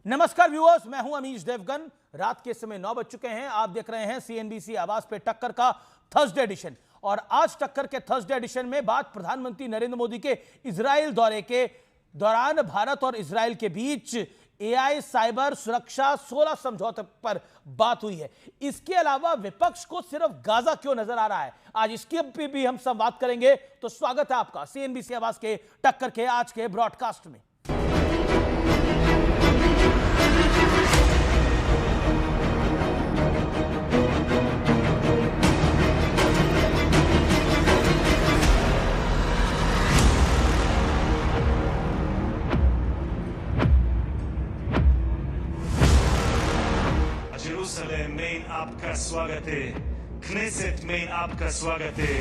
नमस्कार व्यूअर्स, मैं हूं अमीश देवगन। रात के समय 9 बज चुके हैं। आप देख रहे हैं सीएनबीसी आवाज पे टक्कर का थर्सडे एडिशन। और आज टक्कर के थर्सडे एडिशन में बात प्रधानमंत्री नरेंद्र मोदी के इजराइल दौरे के दौरान भारत और इजराइल के बीच एआई साइबर सुरक्षा 16 समझौते पर बात हुई है। इसके अलावा विपक्ष को सिर्फ गाजा क्यों नजर आ रहा है, आज इसके पे भी हम संवाद करेंगे। तो स्वागत है आपका सीएनबीसी आवाज के टक्कर के आज के ब्रॉडकास्ट में। जेरूसलम में आपका स्वागत है, क्नेसेट में आपका स्वागत है।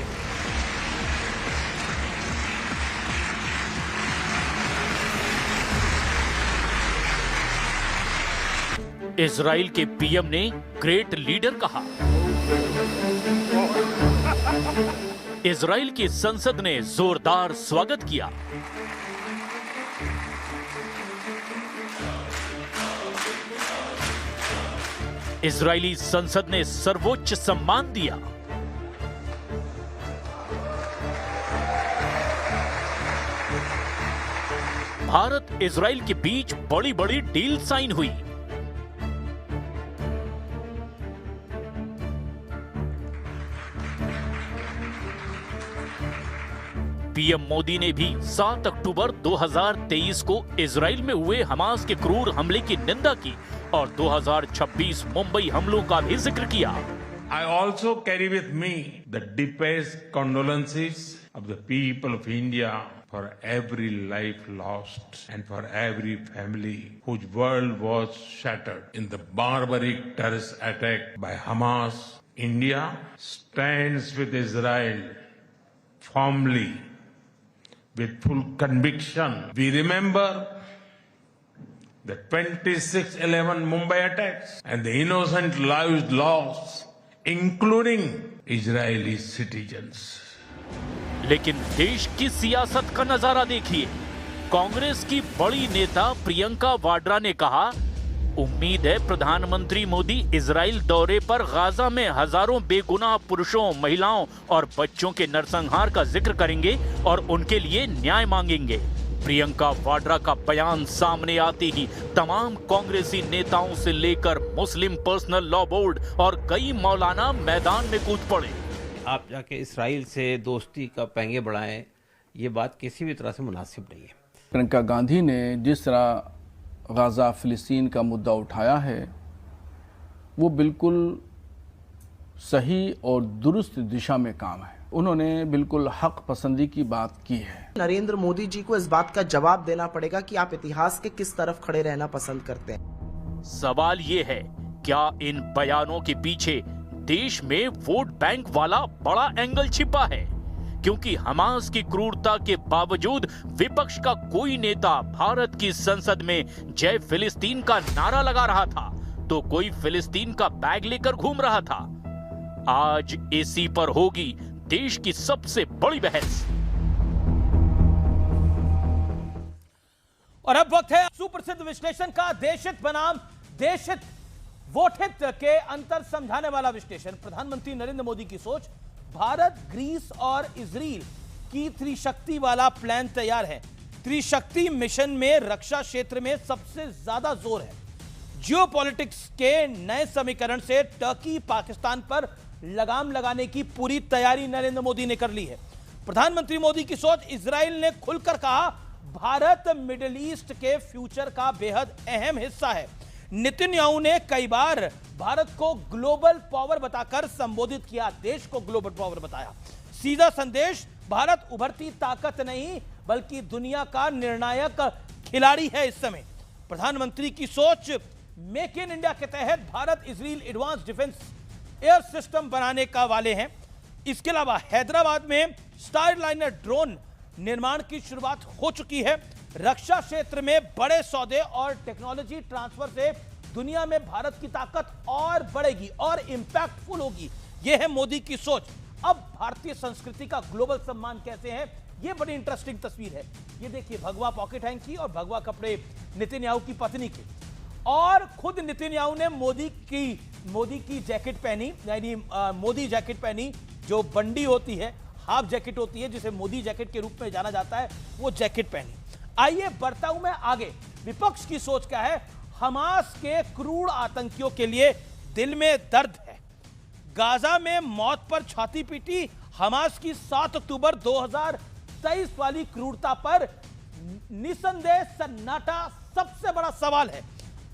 इजराइल के पीएम ने ग्रेट लीडर कहा। इजराइल की संसद ने जोरदार स्वागत किया। इजरायली संसद ने सर्वोच्च सम्मान दिया। भारत इजराइल के बीच बड़ी बड़ी डील साइन हुई। पीएम मोदी ने भी 7 अक्टूबर 2023 को इजराइल में हुए हमास के क्रूर हमले की निंदा की और 2026 मुंबई हमलों का भी जिक्र किया। I also carry with me the deepest condolences of the people of India for every life lost and for every family whose world was shattered in the barbaric terrorist attack by Hamas. India stands with Israel firmly with full conviction. We remember the 26/11 Mumbai attacks and the innocent lives lost, including Israeli citizens. लेकिन देश की सियासत का नजारा देखिए। कांग्रेस की बड़ी नेता प्रियंका वाड्रा ने कहा, उम्मीद है प्रधानमंत्री मोदी इजराइल दौरे पर गाजा में हजारों बेगुनाह पुरुषों, महिलाओं और बच्चों के नरसंहार का जिक्र करेंगे और उनके लिए न्याय मांगेंगे। प्रियंका वाड्रा का बयान सामने आते ही तमाम कांग्रेसी नेताओं से लेकर मुस्लिम पर्सनल लॉ बोर्ड और कई मौलाना मैदान में कूद पड़े। आप जाके इसराइल से दोस्ती का पैंगे बढ़ाएं, ये बात किसी भी तरह से मुनासिब नहीं है। प्रियंका गांधी ने जिस तरह गाजा फिलिस्तीन का मुद्दा उठाया है वो बिल्कुल सही और दुरुस्त दिशा में काम है। उन्होंने बिल्कुल हक पसंदी की बात की है। नरेंद्र मोदी जी को इस बात का जवाब देना पड़ेगा कि आप इतिहास के किस तरफ खड़े रहना पसंद करते हैं। सवाल ये है, क्या इन बयानों के पीछे देश में वोट बैंक वाला बड़ा एंगल छिपा है? क्योंकि हमास की क्रूरता के बावजूद विपक्ष का कोई नेता भारत की संसद में जय फिलिस्तीन का नारा लगा रहा था तो कोई फिलिस्तीन का बैग लेकर घूम रहा था। आज इसी पर होगी देश की सबसे बड़ी बहस। और अब वक्त है सुप्रसिद्ध विश्लेषण का। देशहित बनाम देशहित वोटहित के अंतर समझाने वाला विश्लेषण। प्रधानमंत्री नरेंद्र मोदी की सोच, भारत, ग्रीस और इजराइल की त्रिशक्ति वाला प्लान तैयार है। त्रिशक्ति मिशन में रक्षा क्षेत्र में सबसे ज्यादा जोर है। जियोपॉलिटिक्स के नए समीकरण से टर्की, पाकिस्तान पर लगाम लगाने की पूरी तैयारी नरेंद्र मोदी ने कर ली है। प्रधानमंत्री मोदी की सोच, इजराइल ने खुलकर कहा, भारत मिडिल ईस्ट के फ्यूचर का बेहद अहम हिस्सा है। नेतन्याहू ने कई बार भारत को ग्लोबल पावर बताकर संबोधित किया, देश को ग्लोबल पावर बताया। सीधा संदेश, भारत उभरती ताकत नहीं बल्कि दुनिया का निर्णायक खिलाड़ी है इस समय। प्रधानमंत्री की सोच, मेक इन इंडिया के तहत Bharat Israel advance defence air system बनाने का वाले हैं। इसके अलावा हैदराबाद में स्टारलाइनर ड्रोन निर्माण की शुरुआत हो चुकी है। रक्षा क्षेत्र में बड़े सौदे और टेक्नोलॉजी ट्रांसफर से दुनिया में भारत की ताकत और बढ़ेगी और इंपैक्टफुल होगी। यह है मोदी की सोच। अब भारतीय संस्कृति का ग्लोबल सम्मान कैसे है, यह बड़ी इंटरेस्टिंग तस्वीर है। ये देखिए, भगवा पॉकेट हैंकी और भगवा कपड़े नेतन्याहू की पत्नी के। और खुद नेतन्याहू ने मोदी की जैकेट पहनी, यानी मोदी जैकेट पहनी, जो बंडी होती है, हाफ जैकेट होती है, जिसे मोदी जैकेट के रूप में जाना जाता है, वो जैकेट पहनी। आइए बढ़ता हूं मैं आगे। विपक्ष की सोच क्या है? हमास के क्रूर आतंकियों के लिए दिल में दर्द है। गाजा में मौत पर छाती पीटी, हमास की 7 अक्टूबर 2023 वाली क्रूरता पर निसंदेह सन्नाटा सबसे बड़ा सवाल है।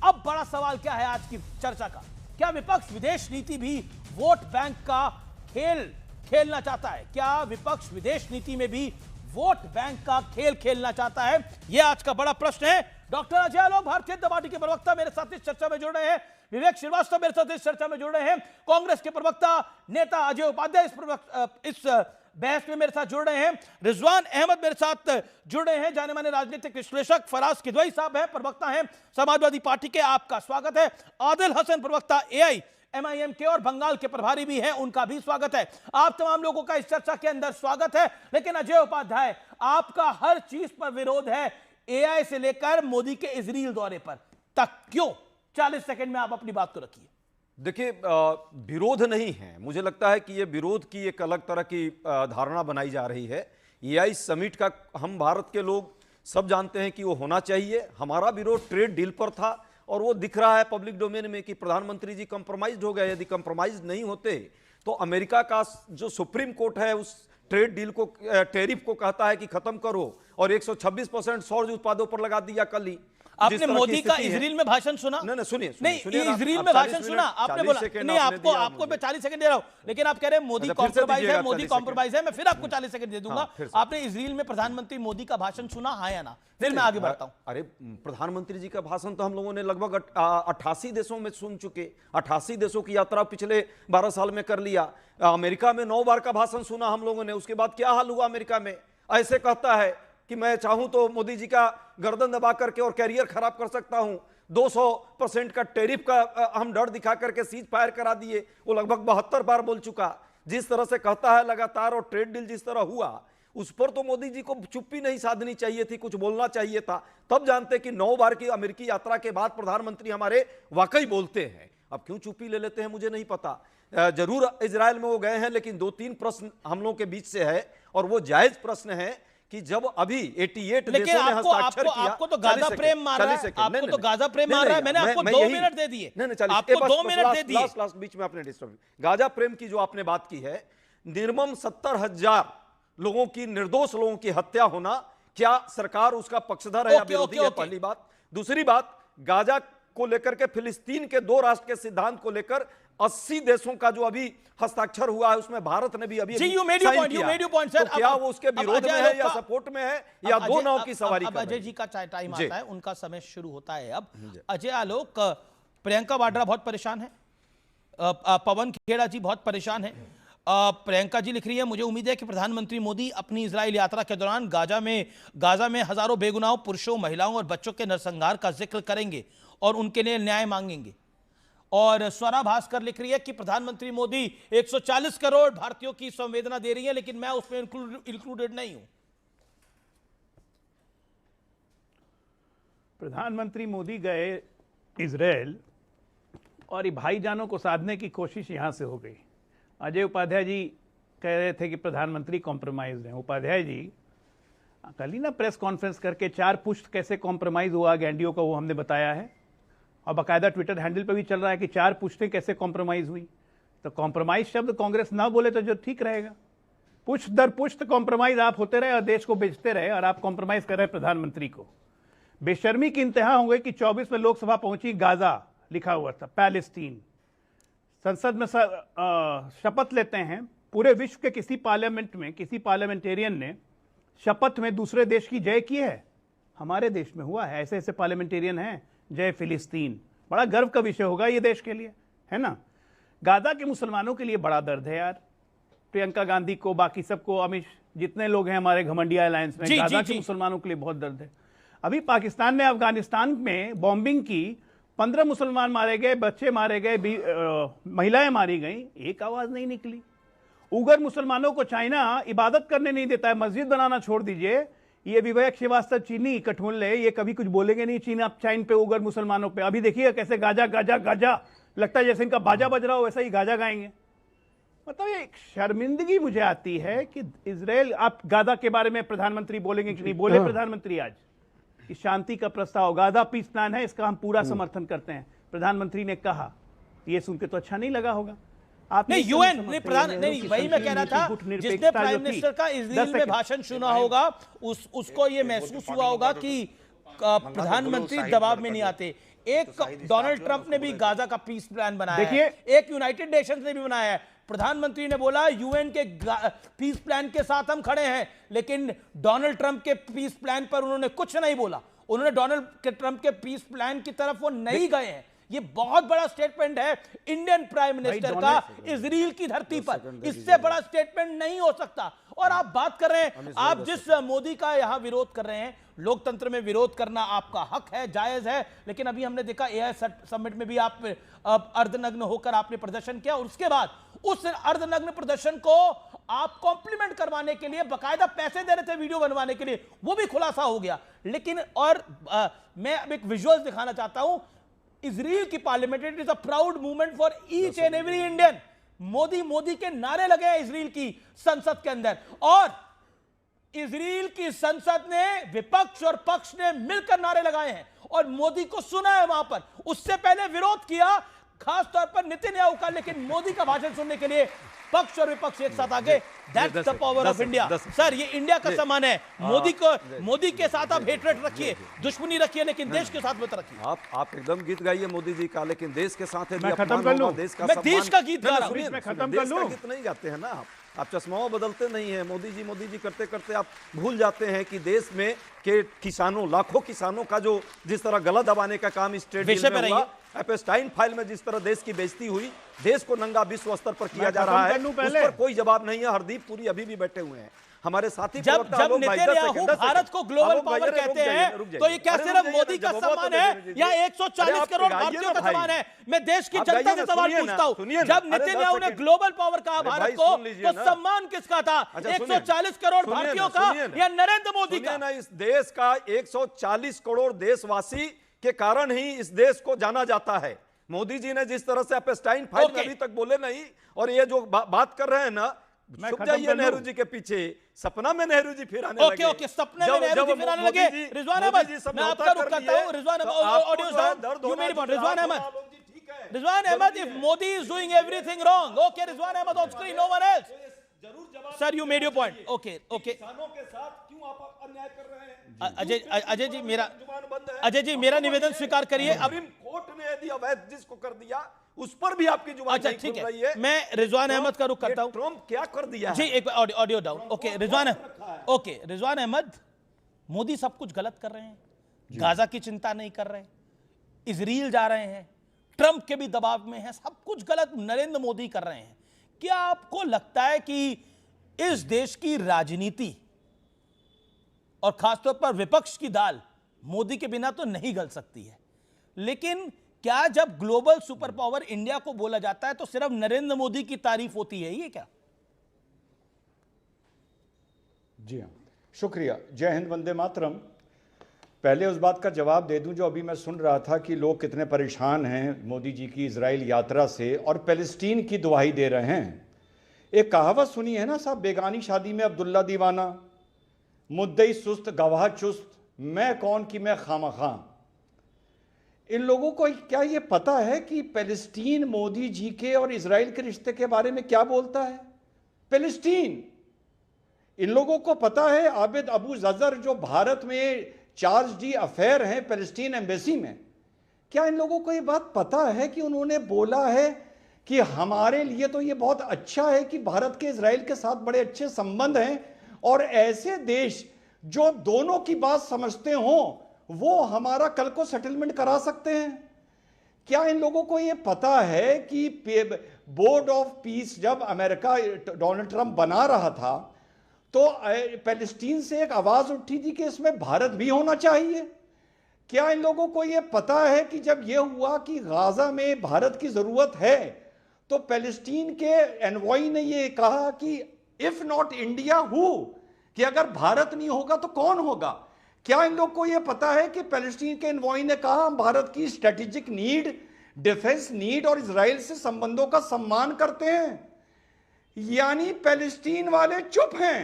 अब बड़ा सवाल क्या है आज की चर्चा का? क्या विपक्ष विदेश नीति भी वोट बैंक का खेल खेलना चाहता है? क्या विपक्ष विदेश नीति में भी वोट बैंक का खेल खेलना चाहता है? यह आज का बड़ा प्रश्न है। डॉक्टर अजय आलोक भारतीय जनता पार्टी के प्रवक्ता मेरे साथ इस चर्चा में जुड़ रहे हैं। विवेक श्रीवास्तव मेरे साथ इस चर्चा में जुड़ रहे हैं। कांग्रेस के प्रवक्ता नेता अजय उपाध्याय इस बहस में मेरे साथ जुड़ रहे हैं। रिजवान अहमद मेरे साथ जुड़ रहे हैं। जाने माने राजनीतिक विश्लेषक फराज किदवई साहब हैं, प्रवक्ता हैं समाजवादी पार्टी के, आपका स्वागत है। आदिल हसन प्रवक्ता AIMIM के और बंगाल के प्रभारी भी हैं, उनका भी स्वागत है। आप तमाम लोगों का इस चर्चा के अंदर स्वागत है। लेकिन अजय उपाध्याय, आपका हर चीज पर विरोध है, AI से लेकर मोदी के इजराइल दौरे पर तक, क्यों? 40 सेकंड में आप अपनी बात को रखिए। देखिए, विरोध नहीं है, मुझे लगता है कि ये विरोध की एक अलग तरह की धारणा बनाई जा रही है। AI समिट का हम भारत के लोग सब जानते हैं कि वो होना चाहिए। हमारा विरोध ट्रेड डील पर था और वो दिख रहा है पब्लिक डोमेन में कि प्रधानमंत्री जी कंप्रोमाइज हो गए। यदि कंप्रोमाइज नहीं होते तो अमेरिका का जो सुप्रीम कोर्ट है उस ट्रेड डील को, टैरिफ को कहता है कि खत्म करो, और 126% सौर उत्पादों पर लगा दिया कल ही। आपने मोदी का इजराइल में भाषण सुना? नहीं, सुनिए, नहीं, इजराइल में भाषण सुना? आपने बोला नहीं, आपको मैं 40 सेकंड दे रहा हूं, लेकिन आप कह रहे हैं मोदी कॉम्प्रोमाइज है, मोदी कॉम्प्रोमाइज है। मैं फिर आपको 40 सेकंड दे दूंगा। आपने इजराइल में प्रधानमंत्री मोदी का भाषण सुना, हाँ या ना? फिर मैं आगे बढ़ता हूं। अरे, प्रधानमंत्री जी का भाषण तो हम लोगों ने लगभग 88 देशों में सुन चुके। 88 देशों की यात्रा पिछले 12 साल में कर लिया। अमेरिका में 9 बार का भाषण सुना हम लोगों ने। उसके बाद क्या हाल हुआ अमेरिका में? ऐसे कहता है कि मैं चाहूं तो मोदी जी का गर्दन दबा करके और कैरियर खराब कर सकता हूं। 200% का टैरिफ का हम डर दिखा करके सीज फायर करा दिए। वो लगभग 72 बार बोल चुका। जिस तरह से कहता है लगातार, और ट्रेड डील जिस तरह हुआ, उस पर तो मोदी जी को चुप्पी नहीं साधनी चाहिए थी, कुछ बोलना चाहिए था। तब जानते कि 9 बार की अमेरिकी यात्रा के बाद प्रधानमंत्री हमारे वाकई बोलते हैं। अब क्यों चुप्पी ले लेते हैं मुझे नहीं पता। जरूर इजराइल में वो गए हैं, लेकिन 2-3 प्रश्न हम लोग के बीच से है, और वो जायज प्रश्न है कि जब अभी 88 देशों ने हस्ताक्षर किया। आपको तो गाजा प्रेम मार रहा है, आपको तो गाजा प्रेम मार रहा है। मैंने आपको 2 मिनट दे दिए। आपको 2 मिनट दे दिए। लास्ट बीच में आपने डिस्टर्ब। गाजा प्रेम की जो आपने बात की है, निर्मम 70,000 लोगों की, निर्दोष लोगों की हत्या होना, क्या सरकार उसका पक्षधर है या विरोधी है? पहली बात। दूसरी बात, गाजा को लेकर के फिलिस्तीन के 2 राष्ट्र के सिद्धांत को लेकर 80 देशों का जो अभी हस्ताक्षर हुआ है, उसमें भारत ने भी अभी तो क्या वो उसके विरोध में है या सपोर्ट में है, या दो नाव की सवारी? अब अजय जी का टाइम आता है, उनका समय शुरू होता है। अब अजय आलोक, प्रियंका वाड्रा बहुत परेशान है, पवन खेड़ा जी बहुत परेशान है। प्रियंका जी लिख रही है, मुझे उम्मीद है कि प्रधानमंत्री मोदी अपनी इजराइल यात्रा के दौरान गाजा में हजारों बेगुनाह पुरुषों, महिलाओं और बच्चों के नरसंहार का जिक्र करेंगे और उनके लिए न्याय मांगेंगे। और स्वरा भास्कर लिख रही है कि प्रधानमंत्री मोदी 140 करोड़ भारतीयों की संवेदना दे रही है, लेकिन मैं उसमें इंक्लूडेड नहीं हूं। प्रधानमंत्री मोदी गए इजराइल और ये भाईजानों को साधने की कोशिश यहां से हो गई। अजय उपाध्याय जी कह रहे थे कि प्रधानमंत्री कॉम्प्रोमाइज हैं। उपाध्याय जी कल ही ना प्रेस कॉन्फ्रेंस करके 4 पुश्त कैसे कॉम्प्रोमाइज हुआ गैंडियो का, वो हमने बताया है, और बाकायदा ट्विटर हैंडल पे भी चल रहा है कि 4 पुश्तें कैसे कॉम्प्रोमाइज हुई। तो कॉम्प्रोमाइज शब्द कांग्रेस ना बोले तो जो ठीक रहेगा। पुश्त दर पुश्त कॉम्प्रोमाइज आप होते रहे और देश को बेचते रहे, और आप कॉम्प्रोमाइज कर रहे प्रधानमंत्री को। बेशर्मी की इंतहा हो गई कि 24 में लोकसभा पहुंची, गाजा लिखा हुआ था, पैलेस्टीन। संसद में शपथ लेते हैं। पूरे विश्व के किसी पार्लियामेंट में किसी पार्लियामेंटेरियन ने शपथ में दूसरे देश की जय की है? हमारे देश में हुआ है। ऐसे ऐसे पार्लियामेंटेरियन हैं, जय फिलिस्तीन। बड़ा गर्व का विषय होगा ये देश के लिए, है ना। गाजा के मुसलमानों के लिए बड़ा दर्द है यार। प्रियंका गांधी को, बाकी सबको, अमित, जितने लोग हैं हमारे घमंडिया अलायंस में, गाजा के मुसलमानों के लिए बहुत दर्द है। अभी पाकिस्तान ने अफगानिस्तान में बॉम्बिंग की, 15 मुसलमान मारे गए, बच्चे मारे गए, महिलाएं मारी गई, एक आवाज नहीं निकली। उगर मुसलमानों को चाइना इबादत करने नहीं देता है, मस्जिद बनाना छोड़ दीजिए, ये विवेक श्रीवास्तव चीनी कठोले, ये कभी कुछ बोलेंगे नहीं चीन पे, उगर मुसलमानों पे। अभी देखिए कैसे गाजा गाजा गाजा, लगता है जैसे इनका बाजा बज रहा हो वैसा ही गाजा गाएंगे। मतलब ये एक शर्मिंदगी मुझे आती है कि इजराइल, आप गाजा के बारे में प्रधानमंत्री बोलेंगे कि नहीं बोले प्रधानमंत्री आज कि शांति का प्रस्ताव, गाजा पीस प्लान है, इसका हम पूरा समर्थन करते हैं, प्रधानमंत्री ने कहा। ये सुन के तो अच्छा नहीं लगा होगा। आप नहीं, यूएन ने प्रधान नहीं, वही मैं कह रहा था, जिसने प्राइम मिनिस्टर का इजराइल में भाषण सुना होगा उसको ये महसूस हुआ होगा कि प्रधानमंत्री दबाव में नहीं आते। एक डोनाल्ड ट्रंप ने भी गाजा का पीस प्लान बनाया है, एक यूनाइटेड नेशंस ने भी बनाया है। प्रधानमंत्री ने बोला यूएन के पीस प्लान के साथ हम खड़े हैं, लेकिन डोनाल्ड ट्रंप के पीस प्लान पर उन्होंने कुछ नहीं बोला। उन्होंने डोनाल्ड ट्रंप के पीस प्लान की तरफ वो नहीं गए हैं। ये बहुत बड़ा स्टेटमेंट है इंडियन प्राइम मिनिस्टर का इजराइल की धरती पर, इससे बड़ा स्टेटमेंट नहीं हो सकता। और आप बात कर रहे हैं, आप जिस मोदी का यहां विरोध कर रहे हैं, लोकतंत्र में विरोध करना आपका हक है, जायज है, लेकिन अभी हमने देखा एआई समिट में भी आप अर्धनग्न होकर आपने प्रदर्शन किया, और उसके बाद उस अर्धनग्न प्रदर्शन को आप कॉम्प्लीमेंट करवाने के लिए बकायदा पैसे दे रहे थे वीडियो बनवाने के लिए, वो भी खुलासा हो गया। लेकिन और मैं अब एक विजुअल्स दिखाना चाहता हूं इजराइल की parliament. It is a proud movement for each and every Indian. Modi के नारे लगे हैं इजराइल की संसद के अंदर, और इजराइल की संसद ने, विपक्ष और पक्ष ने मिलकर नारे लगाए हैं और मोदी को सुना है वहां पर। उससे पहले विरोध किया खास तौर पर नेतन्याहू का, लेकिन मोदी का भाषण सुनने के लिए पक्ष और विपक्ष एक साथ आगे। That's the power of India. Sir, ये इंडिया का सम्मान है। मोदी के साथ आप हेटरेट रखिए, दुश्मनी रखिए, लेकिन देश के साथ मत रखिए। आप एकदम गीत गाइए मोदी जी का, लेकिन देश के साथ मैं खत्म कर लूं, मैं देश का गीत गा रहा हूं, मैं खत्म कर लूं। गीत नहीं गाते हैं ना आप चश्माओं बदलते नहीं है। मोदी जी करते करते आप भूल जाते हैं कि देश में के किसानों, लाखों किसानों का जो जिस तरह गला दबाने का काम इस ट्रेड डील में हुआ, एपस्टाइन फाइल में जिस तरह देश की बेइज्जती हुई, देश को नंगा विश्व स्तर पर किया जा रहा है, उस पर कोई जवाब नहीं है। हरदीप पुरी अभी भी बैठे हुए हैं, हमारे साथी। जब नेतन्याहू भारत को ग्लोबल पावर कहते हैं, तो ये क्या सिर्फ मोदी का सम्मान है या 140 करोड़ भारतीयों का सम्मान है? मैं देश की जनता से सवाल पूछता हूं, जब नेतन्याहू ने ग्लोबल पावर कहा भारत को, तो सम्मान किसका था? 140 करोड़ भारतीयों का या नरेंद्र मोदी का? इस देश का 140 करोड़ देशवासी के कारण ही इस देश को जाना जाता है। मोदी जी ने जिस तरह से एपस्टाइन फाइल में अभी तक बोले नहीं, और ये जो बात कर रहे हैं ना, छुप जाइए नेहरू जी के पीछे, सपना में नेहरू जी फिर आने लगे। ओके, सपने में नेहरू जी फिर आने लगे। रिजवान अहमद, मैं आपका रुख करता हूं। Rizwan Ahmad, if Modi is doing everything wrong, okay, Rizwan Ahmad on screen, no one else. Sir, you made your point. Okay. किसानों के साथ क्यों आप अन्याय कर रहे हैं? अजय जी मेरा निवेदन स्वीकार करिए। अब कोर्ट ने यदि अवैध जिसको कर दिया, उस पर भी आपकी जुबान अच्छा, ठीक है, मैं रिजवान अहमद का रुख करता हूं। ट्रंप क्या कर दिया जी, एक audio down. Okay, Rizwan Ahmed, Modi सब कुछ गलत कर रहे हैं, गाजा की चिंता नहीं कर रहे, इजराइल जा रहे हैं, ट्रंप के भी दबाव में है, सब कुछ गलत नरेंद्र मोदी कर रहे हैं। क्या आपको लगता है कि इस देश की राजनीति और खासतौर पर विपक्ष की दाल मोदी के बिना तो नहीं गल सकती है, लेकिन क्या जब ग्लोबल सुपर पावर इंडिया को बोला जाता है तो सिर्फ नरेंद्र मोदी की तारीफ होती है, ये क्या? जी हाँ, शुक्रिया। जय हिंद, वंदे मातरम। पहले उस बात का जवाब दे दूं जो अभी मैं सुन रहा था कि लोग कितने परेशान हैं मोदी जी की इजराइल यात्रा से और पैलेस्टीन की दुहाई दे रहे हैं। एक कहावत सुनी है ना साहब, बेगानी शादी में अब्दुल्ला दीवाना, मुद्दई सुस्त गवाह चुस्त, मैं कौन कि मैं खामखा। इन लोगों को क्या ये पता है कि पैलेस्टीन मोदी जी के और इजराइल के रिश्ते के बारे में क्या बोलता है? पैलेस्टीन, इन लोगों को पता है आबिद अबू जजर जो भारत में चार्ज डी अफेयर हैं पैलेस्टीन एम्बेसी में, क्या इन लोगों को ये बात पता है कि उन्होंने बोला है कि हमारे लिए तो ये बहुत अच्छा है कि भारत के इजराइल के साथ बड़े अच्छे संबंध हैं और ऐसे देश जो दोनों की बात समझते हों वो हमारा कल को सेटलमेंट करा सकते हैं? क्या इन लोगों को ये पता है कि बोर्ड ऑफ पीस जब अमेरिका डोनाल्ड ट्रंप बना रहा था तो पैलेस्टीन से एक आवाज उठी थी कि इसमें भारत भी होना चाहिए? क्या इन लोगों को यह पता है कि जब यह हुआ कि गाजा में भारत की जरूरत है तो पैलेस्टीन के एनवॉय ने यह कहा कि इफ नॉट इंडिया हु, कि अगर भारत नहीं होगा तो कौन होगा? क्या इन लोग को यह पता है कि पैलेस्टीन के एनवॉय ने कहा हम भारत की स्ट्रेटेजिक नीड, डिफेंस नीड और इजराइल से संबंधों का सम्मान करते हैं? यानी पैलेस्टीन वाले चुप हैं।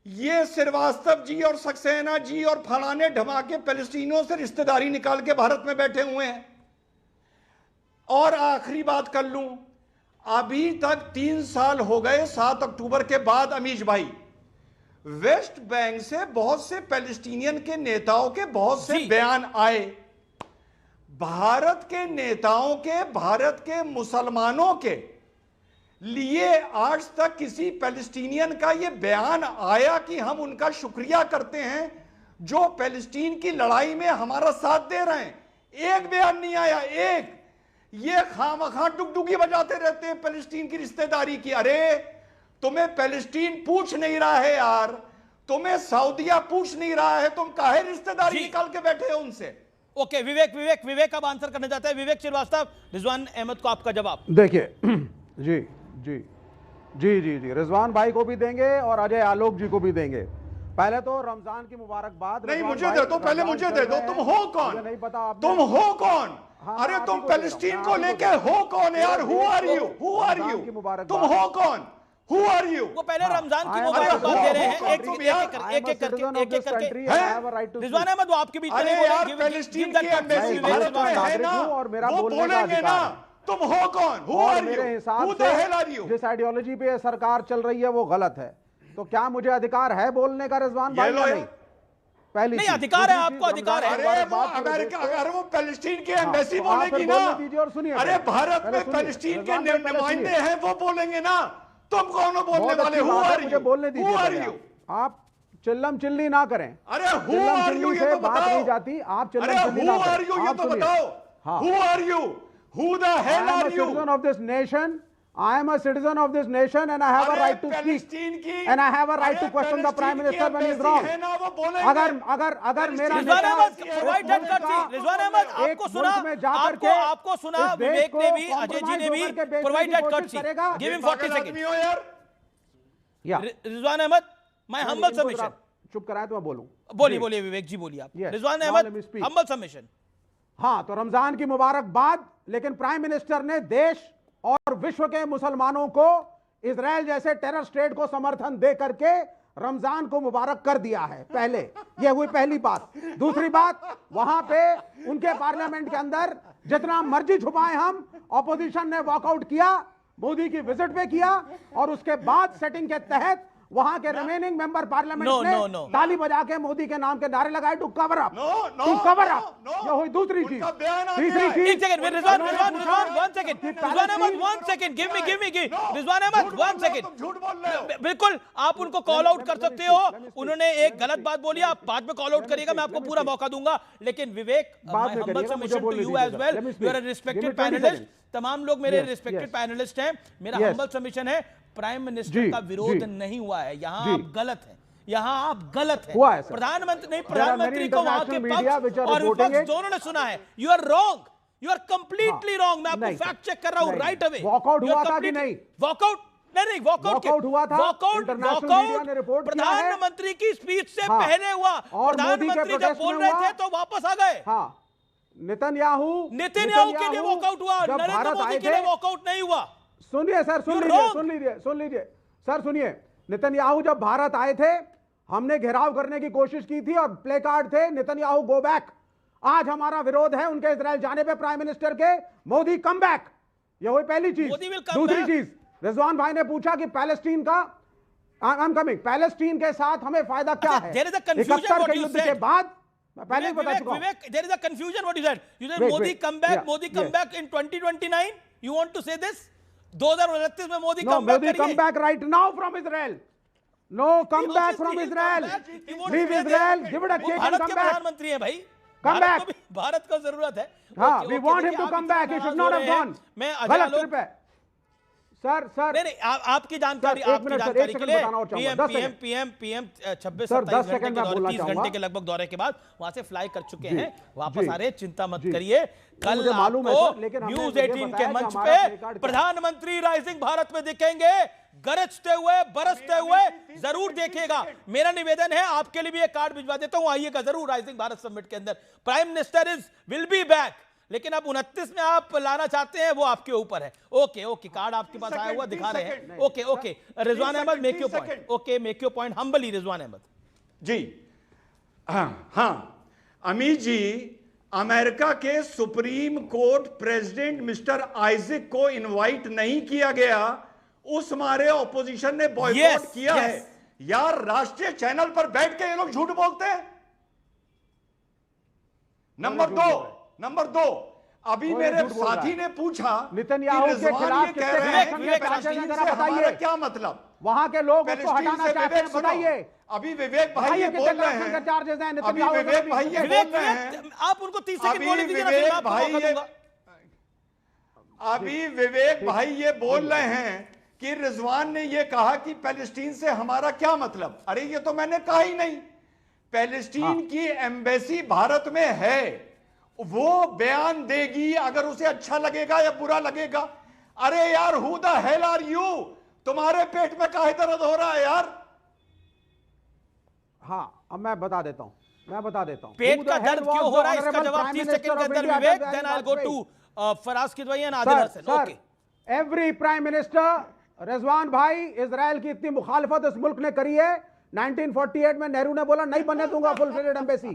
ये श्रीवास्तव जी और सक्सेना जी और फलाने ढमाके पैलेस्टीनियों से रिश्तेदारी निकाल के भारत में बैठे हुए हैं। और आखिरी बात कर लूं, अभी तक 3 साल हो गए 7 अक्टूबर के बाद अमीश भाई, वेस्ट बैंक से बहुत से पैलेस्टीनियन के नेताओं के बहुत से बयान आए। भारत के नेताओं के, भारत के मुसलमानों के लिए आज तक किसी पैलेस्टीनियन का यह बयान आया कि हम उनका शुक्रिया करते हैं जो पैलेस्टीन की लड़ाई में हमारा साथ दे रहे हैं? एक बयान नहीं आया, एक। ये खामखा डुगडुगी बजाते रहते हैं पैलेस्टीन की रिश्तेदारी की। अरे तुम्हें पैलेस्टीन पूछ नहीं रहा है यार, तुम्हें सऊदीया पूछ नहीं रहा है, तुम काहे रिश्तेदारी निकाल के बैठे हो उनसे? ओके, विवेक अब आंसर करना चाहते हैं। विवेक श्रीवास्तव, रिजवान अहमद को आपका जवाब। देखिए जी जी जी जी जी रिजवान भाई को भी देंगे और अजय आलोक जी को भी देंगे। पहले तो रमजान की मुबारकबाद। नहीं, मुझे दे दो, पहले मुझे दे दो। तुम हो कौन? नहीं पता तुम हो कौन? अरे तुम पैलेस्टीन को लेके हो कौन यार? Who are you? Who are you? तुम हो कौन? Who are you? वो पहले रमजान की मुबारकबाद दे रहे हैं, एक एक करके। रिजवान अहमद, वो आपके बीच में अरे यार पैलेस्टीन की एम्बेसी भारत में है ना, वो बोलेंगे ना। तुम हो कौन? Who are you? Who the hell are you? जिस आइडियोलॉजी पे सरकार चल रही है वो गलत है, तो क्या मुझे अधिकार है बोलने का रिजवान भाई? नहीं, पहली नहीं अधिकार है, आपको अधिकार है। अगर वो पैलेस्टीन की एम्बेसी बोलेगी ना, अरे भारत में पैलेस्टीन के नुमाइंदे हैं वो बोलेंगे ना। तुम कौन हो बोलने वाले? Who are you? बोलने दीजिए, आप चिल्लम चिल्ली ना करें। अरे हु आर यू ये तो बताओ। नहीं जाती, आप चिल्लम चिल्ली ना करें। हु आर यू ये तो बताओ। Who are you? Who the hell are you? I am a citizen of this nation. I am a citizen of this nation and I have a right to speak. And I have a right to question the Prime Minister when he is wrong. अगर मेरा रिजवान अहमद, रिजवान अहमद, आपको सुना, विवेक ने भी, अजय जी ने भी, provide that courtesy, give him 40 second. Rizwan Ahmed, my humble submission. चुप कराए तो मैं बोलूं। बोलिए विवेक जी, बोलिए आप। Rizwan Ahmed, humble submission. हाँ, तो रमजान की मुबारकबाद, लेकिन प्राइम मिनिस्टर ने देश और विश्व के मुसलमानों को इजराइल जैसे टेरर स्टेट को समर्थन दे करके रमजान को मुबारक कर दिया है। पहले ये हुई पहली बात। दूसरी बात, वहां पे उनके पार्लियामेंट के अंदर जितना मर्जी छुपाए हम, ऑपोजिशन ने वॉकआउट किया, मोदी की विजिट पे किया, और उसके बाद सेटिंग के तहत वहां के रिमेनिंग मेंबर पार्लियामेंट ने ताली बजा के मोदी के नाम के नारे लगाए to cover up, to cover up. ये हुई दूसरी चीज। तीसरी चीज, एक second, Rizwan one second, Rizwan Ahmed one second, give me Rizwan Ahmed one second. बिल्कुल, आप उनको कॉल आउट कर सकते हो। उन्होंने एक गलत बात बोली, आप बाद में कॉल आउट करिएगा, मैं आपको पूरा मौका दूंगा। लेकिन Vivek, humble submission to you as well, you are a respected panelist. तमाम लोग मेरे रिस्पेक्टेड पैनलिस्ट हैं। मेरा हम्बल सबमिशन है, प्राइम मिनिस्टर का विरोध नहीं हुआ है। यहाँ आप गलत हैं, यहाँ आप गलत हैं। प्रधानमंत्री नहीं, प्रधानमंत्री को वहां के पक्ष और विपक्ष दोनों ने सुना है। You are wrong, you are completely wrong. मैं आपको फैक्ट चेक कर रहा हूं राइट अवे। वॉकआउट हुआ था कि नहीं? वॉकआउट नहीं, वॉकआउट हुआ था। वॉकआउट प्रधानमंत्री की स्पीच से पहले हुआ। प्रधानमंत्री जब बोल रहे थे तो वापस आ गए। नेतन्याहू के लिए वॉकआउट हुआ, नरेंद्र मोदी के लिए वॉकआउट नहीं हुआ। सुनिए सर, सुन लीजिए सर, सुनिए। नेतन्याहू जब भारत आए थे, हमने घेराव करने की कोशिश की थी और प्ले कार्ड थे नेतन्याहू गो बैक। आज हमारा विरोध है उनके इजराइल जाने पे प्राइम मिनिस्टर के, मोदी कम बैक। ये हुई पहली चीज। दूसरी चीज, रिजवान भाई ने पूछा कि पैलेस्टीन का, आई एम कमिंग, पैलेस्टीन के साथ हमें फायदा क्या है 71 के युद्ध के बाद? मैं पहले ही बता चुका हूं। There is a confusion what you said. You said Modi come back, Modi come back in 2029. You want to say this? 2029 में मोदी come back करिए। Come back right now from Israel. No, come back from Israel. Leave Israel. Give it a kick and come back. प्रधानमंत्री है भाई। Come back. Bharat को जरूरत है। हाँ, we want him to come back. He should not have gone. मैं गलत trip है। सर नहीं, आपकी जानकारी के लिए पीएम 26-27 घंटे के दौरे, 30 घंटे के लगभग दौरे के बाद वहां से फ्लाई कर चुके हैं, वापस आ रहे हैं, चिंता मत करिए। कल आपको न्यूज 18 के मंच पे प्रधानमंत्री राइजिंग भारत में दिखेंगे, गरजते हुए, बरसते हुए, जरूर देखिएगा। मेरा निवेदन है, आपके लिए भी एक कार्ड भिजवा देता हूं, आइएगा जरूर राइजिंग भारत समिट के अंदर। Prime minister will be back, लेकिन अब 29 में आप लाना चाहते हैं, वो आपके ऊपर है। ओके, कार्ड आपके पास आया हुआ दिखा रहे हैं। Okay, Rizwan Ahmed, make your point. Okay, make your point humbly, Rizwan Ahmed ji. हाँ, अमित जी, अमेरिका के Supreme Court president Mister Isaac को इनवाइट नहीं किया गया, उस मारे ऑपोजिशन ने बॉयकॉट किया है। यार, राष्ट्रीय चैनल पर बैठ के ये लोग झूठ बोलते हैं। नंबर दो, अभी मेरे साथी ने पूछा नेतन्याहू के खिलाफ बताइए क्या मतलब, वहां के लोग उसको हटाना चाहते हैं, बताइए। अभी विवेक भाई ये बोल रहे हैं, आप उनको 30 सेकंड बोलने दीजिए ना, अभी विवेक भाई ये बोल रहे हैं कि रिजवान ने ये कहा कि पैलेस्टीन से हमारा क्या मतलब। अरे ये तो मैंने कहा ही नहीं। पैलेस्टीन की एम्बेसी भारत में है, वो बयान देगी अगर उसे अच्छा लगेगा या बुरा लगेगा। अरे यार, who the hell are you? तुम्हारे पेट में काहे दर्द हो रहा है यार? हाँ, अब मैं बता देता हूं पेट का दर्द क्यों हो रहा है, इसका जवाब 30 सेकंड के अंदर Vivek, then I will go to Faraz Kidwai and Adil Hasan. Okay, every prime minister, Rizwan भाई, इजराइल की इतनी मुखालफत इस मुल्क ने करी है। 1948 में नेहरू ने बोला नहीं बनने दूंगा फुल फ्लेजेड एम्बेसी,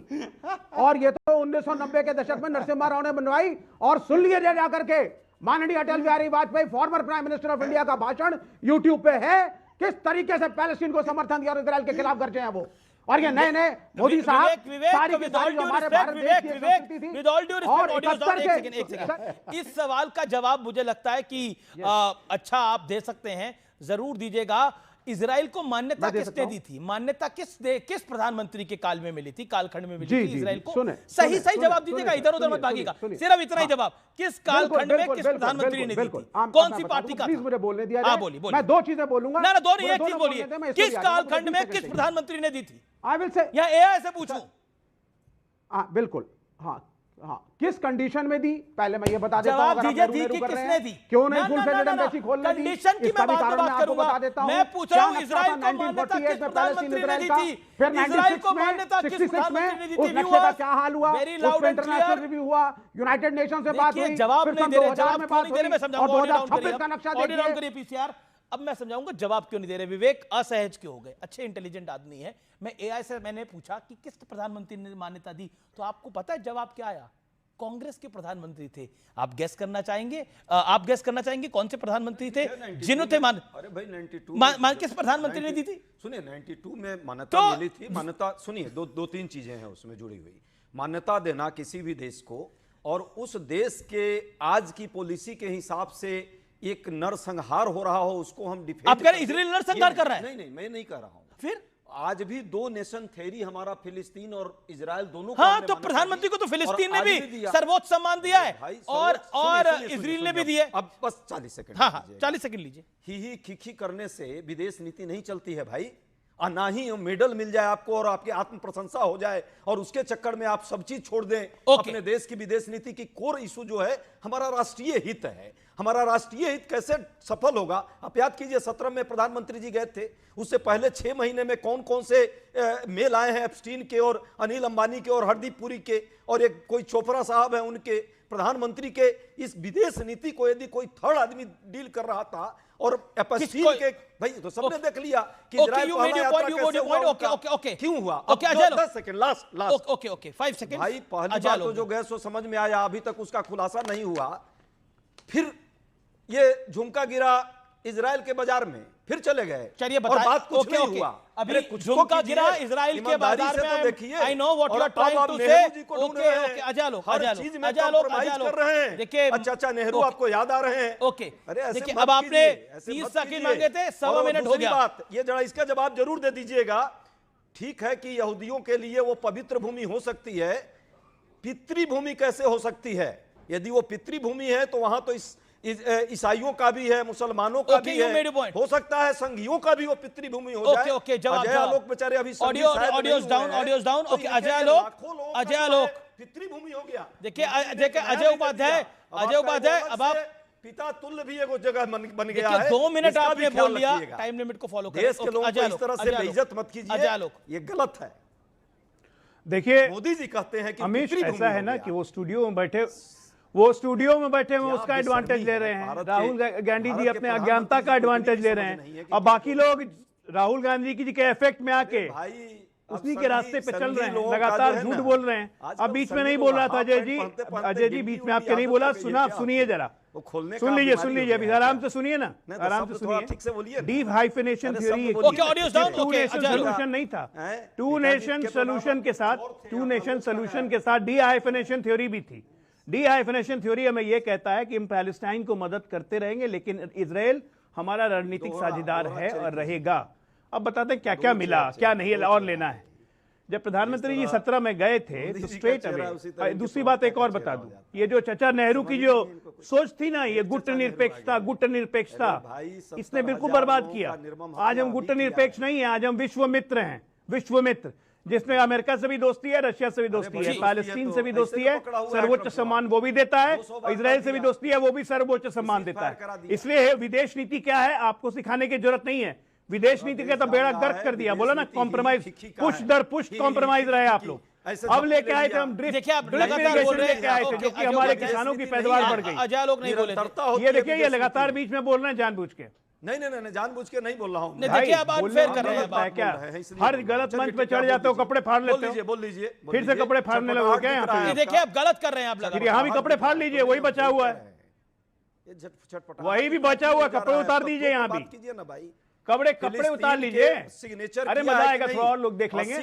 और ये तो 1990 के दशक में नरसिम्हा राव ने बनवाई। और सुन लिए जा करके माननीय Atal Bihari Vajpayee, former prime minister of India का भाषण यूट्यूब पे है, किस तरीके से पैलेस्टीन को समर्थन दिया और इजराइल के खिलाफ गर्जे हैं वो। और ये नए मोदी साहब सारी की सारी हमारे भारत देश की संस्कृति थी। विद ऑल ड्यू रिस्पेक्ट, एक सेकंड, इस सवाल का जवाब मुझे लगता है कि अच्छा आप दे सकते हैं, जरूर दीजिएगा। इजराइल को मान्यता किसने दी थी? मान्यता किस प्रधानमंत्री के काल में मिली थी, कालखंड में मिली थी इजराइल को? सही जवाब दीजिएगा, इधर उधर मत भागिएगा, सिर्फ इतना ही जवाब। किस कालखंड में किस प्रधानमंत्री ने दी थी, कौन सी पार्टी का? प्लीज मुझे बोलने दिया। बोलिए। मैं दो चीजें बोलूंगा ना, दो नहीं, एक चीज बोलिए। किस कालखंड में किस प्रधानमंत्री ने दी थी? आई विल से, या एआई से पूछूं? बिल्कुल, हाँ, किस कंडीशन में दी, पहले मैं ये बता देता हूं। जवाब दीजिए कि किसने दी, क्यों नहीं फुल फ्लेजेड एम्बेसी खोलने दी, कंडीशन की मैं बात करूंगा। मैं पूछ रहा हूं, इजराइल को मान्यता किस प्रधानमंत्री ने दी थी? फिर इजराइल को मान्यता किस प्रधानमंत्री ने दी थी? उस नक्शे का क्या हाल हुआ, उस पर इंटरनेशनल रिव्यू हुआ, यूनाइटेड नेशन से बात हुई, जवाब नहीं दे रहे, जवाब में बात हुई, मैं समझाऊंगा। और 2026 का नक्शा देखिए पीसीआर, अब मैं समझाऊंगा जवाब क्यों नहीं दे रहे। विवेक असहज क्यों हो गए? अच्छे इंटेलिजेंट आदमी है। मैं एआई से मैंने पूछा कि किस प्रधानमंत्री ने मान्यता दी, तो आपको पता है जवाब क्या आया? कांग्रेस के प्रधानमंत्री थे। आप गेस करना चाहेंगे कौन से प्रधानमंत्री थे जिन्होंने अरे भाई 92 किस प्रधानमंत्री ने दी थी? सुनिए, 92 में मान्यता मिली थी। मान्यता सुनिए, दो तीन चीजें हैं उसमें जुड़ी हुई। मान्यता देना किसी भी देश को, और उस देश के आज की पॉलिसी के हिसाब से एक नरसंहार हो रहा हो, उसको हम डिफेंड। आप कह रहे इजराइल नरसंहार कर रहा है? नहीं, मैं नहीं कह रहा हूं। फिर आज भी दो नेशन थ्योरी हमारा फिलिस्तीन और इजराइल दोनों को। हाँ, तो प्रधानमंत्री को तो फिलिस्तीन ने भी सर्वोच्च सम्मान दिया है, और इजराइल ने भी दिया। अब बस 40 सेकंड। हाँ, 40 सेकंड लीजिए। ही खिखी करने से विदेश नीति नहीं चलती है भाई। ना ही मेडल मिल जाए आपको और आपकी आत्म प्रशंसा हो जाए और उसके चक्कर में आप सब चीज छोड़ दें। अपने देश की विदेश नीति की कोर इशू जो है हमारा राष्ट्रीय हित है। हमारा राष्ट्रीय हित कैसे सफल होगा? आप याद कीजिए 17 में प्रधानमंत्री जी गए थे, उससे पहले 6 महीने में कौन कौन से मेल आए हैं एप्स्टीन के और अनिल अंबानी के और हरदीप पुरी के, और एक कोई चोपड़ा साहब है उनके, प्रधानमंत्री के। इस विदेश नीति को यदि कोई थर्ड आदमी डील कर रहा था और एप्स्टीन के भाई तो सबने देख लिया कि इजराइल पहला यात्रा कैसे हुआ, क्यों हुआ। 10 सेकंड लास्ट। Okay 5 second. भाई पहली बात तो जो गए सो समझ में आया, अभी तक उसका खुलासा नहीं हुआ। फिर ये झुमका गिरा इजराइल के बाजार में, फिर चले गए। चलिए बताइए, बात कुछ नहीं हुआ। अभी झुमका गिरा इजराइल के बाजार में, देखिए I know what you are trying to say. Okay अजालो कर रहे हैं। देखिए अच्छा नेहरू आपको याद आ रहे हैं। ओके देखिए, अब आपने 30 सेकंड मांगे थे, 1.25 मिनट हो गया। बात ये जरा इसका जवाब जरूर दे दीजिएगा। ठीक है कि यहूदियों के लिए वो पवित्र भूमि हो सकती है, पितृभूमि कैसे हो सकती है? यदि वो पितृभूमि है तो वहां तो ईसाइयों का भी है, मुसलमानों का भी है, हो सकता है संघियों का भी वो पितृभूमि हो जाए। ओके, जवाब अजय आलोक बेचारे अभी audios down. Okay, Ajay Alok पितृभूमि हो गया। देखिए अजय उपाध्याय अब आप पिता तुल्य भी एक जगह बन गया है। 2 मिनट आपने बोल लिया, टाइम लिमिट को फॉलो करें। देश के लोगों को इस तरह से बेइज्जत मत कीजिए, ये गलत है। देखिए मोदी जी कहते हैं कि अमीश ऐसा है ना कि वो स्टूडियो में बैठे हुए उसका एडवांटेज ले रहे हैं। राहुल गांधी जी अपने अज्ञानता का एडवांटेज ले रहे हैं, अब बाकी लोग राहुल गांधी जी के इफेक्ट में आके उसी के रास्ते पे चल रहे हैं, लगातार झूठ बोल रहे हैं। अब बीच में नहीं बोल रहा था अजय जी बीच में आपके नहीं बोला, सुनिए जरा, सुन लीजिए अभी आराम से सुनिए ना, आराम से सुनिए। ठीक से बोलिए। डीहाइफिनेशन थ्योरी सोल्यूशन नहीं था, टू नेशन सोल्यूशन के साथ डीहाइफिनेशन थ्योरी भी थी। डीहाइफिनेशन थ्योरी हमें यह कहता है कि हम पैलेस्टाइन को मदद करते रहेंगे, लेकिन इजराइल हमारा रणनीतिक साझेदार है और रहेगा। अब बताते हैं क्या क्या मिला, क्या नहीं और लेना है। जब प्रधानमंत्री जी 17 में गए थे तो स्ट्रेट अवे, दूसरी बात एक और बता दूं, ये जो चाचा नेहरू की जो सोच थी ना, ये गुट निरपेक्षता, इसने बिल्कुल बर्बाद किया। आज हम गुट निरपेक्ष नहीं है, आज हम विश्व मित्र हैं, विश्व मित्र, जिसमें अमेरिका से भी दोस्ती है, रशिया से भी दोस्ती है, पैलेस्टीन से भी दोस्ती है, सर्वोच्च सम्मान वो भी देता है, इजराइल से भी दोस्ती है, वो भी सर्वोच्च सम्मान देता है। इसलिए विदेश नीति क्या है आपको सिखाने की जरूरत नहीं है। विदेश नीति का तो बेड़ा गर्क कर दिया, बोला ना कॉम्प्रोमाइज, पुश दर पुश कॉम्प्रोमाइज रहे आप लोग। अब लेके आए थे हम ड्रिफ्ट इरिगेशन लेके आए थे, जो कि हमारे किसानों की पैदावार बढ़ गई। अजय लोग नहीं बोले थे। ये देखिए, ये लगातार बीच में बोल रहे हैं जानबूझ के। नहीं जानबूझ के नहीं बोल रहा हूँ। देखिए आप अनफेयर कर रहे हैं क्या, हर गलत मंच पे चढ़ जाते हो, कपड़े फाड़ लेते हो। बोल लीजिए फिर से कपड़े फाड़ने लगे क्या यहाँ पे? देखिए आप गलत कर रहे हैं, आप यहाँ भी कपड़े फाड़ लीजिए, वही बचा हुआ है, वही भी बचा हुआ, कपड़े उतार दीजिए यहाँ भी, कीजिए ना भाई, कपड़े उतार लीजिए। सिग्नेचर अरे मजा आएगा, थोड़ा और लोग देख लेंगे,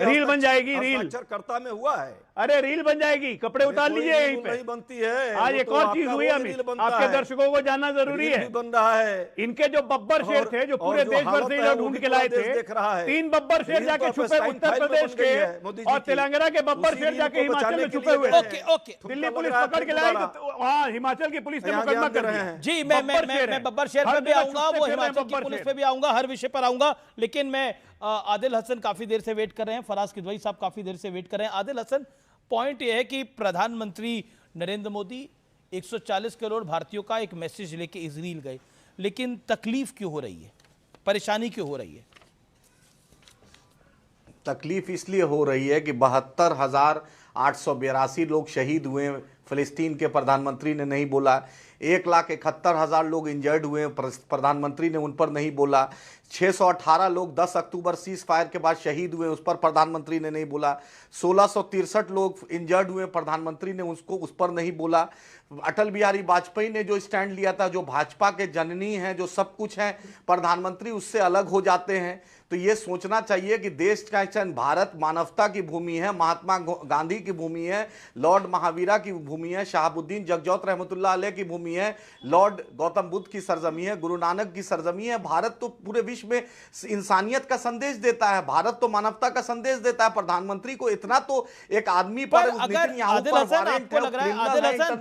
रील बन जाएगी, रील कर्ता में हुआ है, अरे रील बन जाएगी, कपड़े उतार लीजिए यहीं पे। नहीं बनती है। आज एक और चीज हुई अभी, आपके दर्शकों को जानना जरूरी है, बन रहा है। इनके जो बब्बर शेर थे, जो पूरे देश भर से जो ढूंढ के लाए थे, 3 बब्बर शेर जाके छुपे उत्तर प्रदेश के, और तेलंगाना के बब्बर शेर जाके हिमाचल में छुपे हुए। दिल्ली पुलिस पकड़ के लाई, वहाँ हिमाचल की पुलिस ने मुकदमा कर रहे हैं। जी मैं बब्बर शेर पे भी आऊंगा, वो हिमाचल की पुलिस पे भी आऊंगा, हर विषय पर आऊंगा। लेकिन मैं आदिल हसन काफी देर से वेट कर रहे हैं, फराज किदवई साहब काफी देर से वेट कर रहे हैं। आदिल हसन, पॉइंट यह है कि प्रधानमंत्री नरेंद्र मोदी 140 करोड़ भारतीयों का एक मैसेज लेके इजराइल गए, लेकिन तकलीफ क्यों हो रही है, परेशानी क्यों हो रही है? तकलीफ इसलिए हो रही है कि 72,882 लोग शहीद हुए, फिलिस्तीन के प्रधानमंत्री ने नहीं बोला। 1,71,000 लोग इंजर्ड हुए, प्रधानमंत्री ने उन पर नहीं बोला। 618 लोग 10 अक्टूबर सीज फायर के बाद शहीद हुए, उस पर प्रधानमंत्री ने नहीं बोला। 1663 लोग इंजर्ड हुए, प्रधानमंत्री ने उस पर नहीं बोला। अटल बिहारी वाजपेयी ने जो स्टैंड लिया था, जो भाजपा के जननी हैं, जो सब कुछ हैं, प्रधानमंत्री उससे अलग हो जाते हैं। तो ये सोचना चाहिए कि देश का भारत मानवता की भूमि है, महात्मा गांधी की भूमि है, लॉर्ड महावीरा की भूमि है, शहाबुद्दीन जगजौत रहमतुल्लाह अलैह की भूमि है, लॉर्ड गौतम बुद्ध की सरजमी है, गुरु नानक की सरजमी है। भारत तो पूरे विश्व में इंसानियत का संदेश देता है, भारत तो मानवता का संदेश देता है। प्रधानमंत्री को इतना तो एक आदमी पर अगर आदिल हसन, आपको लग रहा है आदिल हसन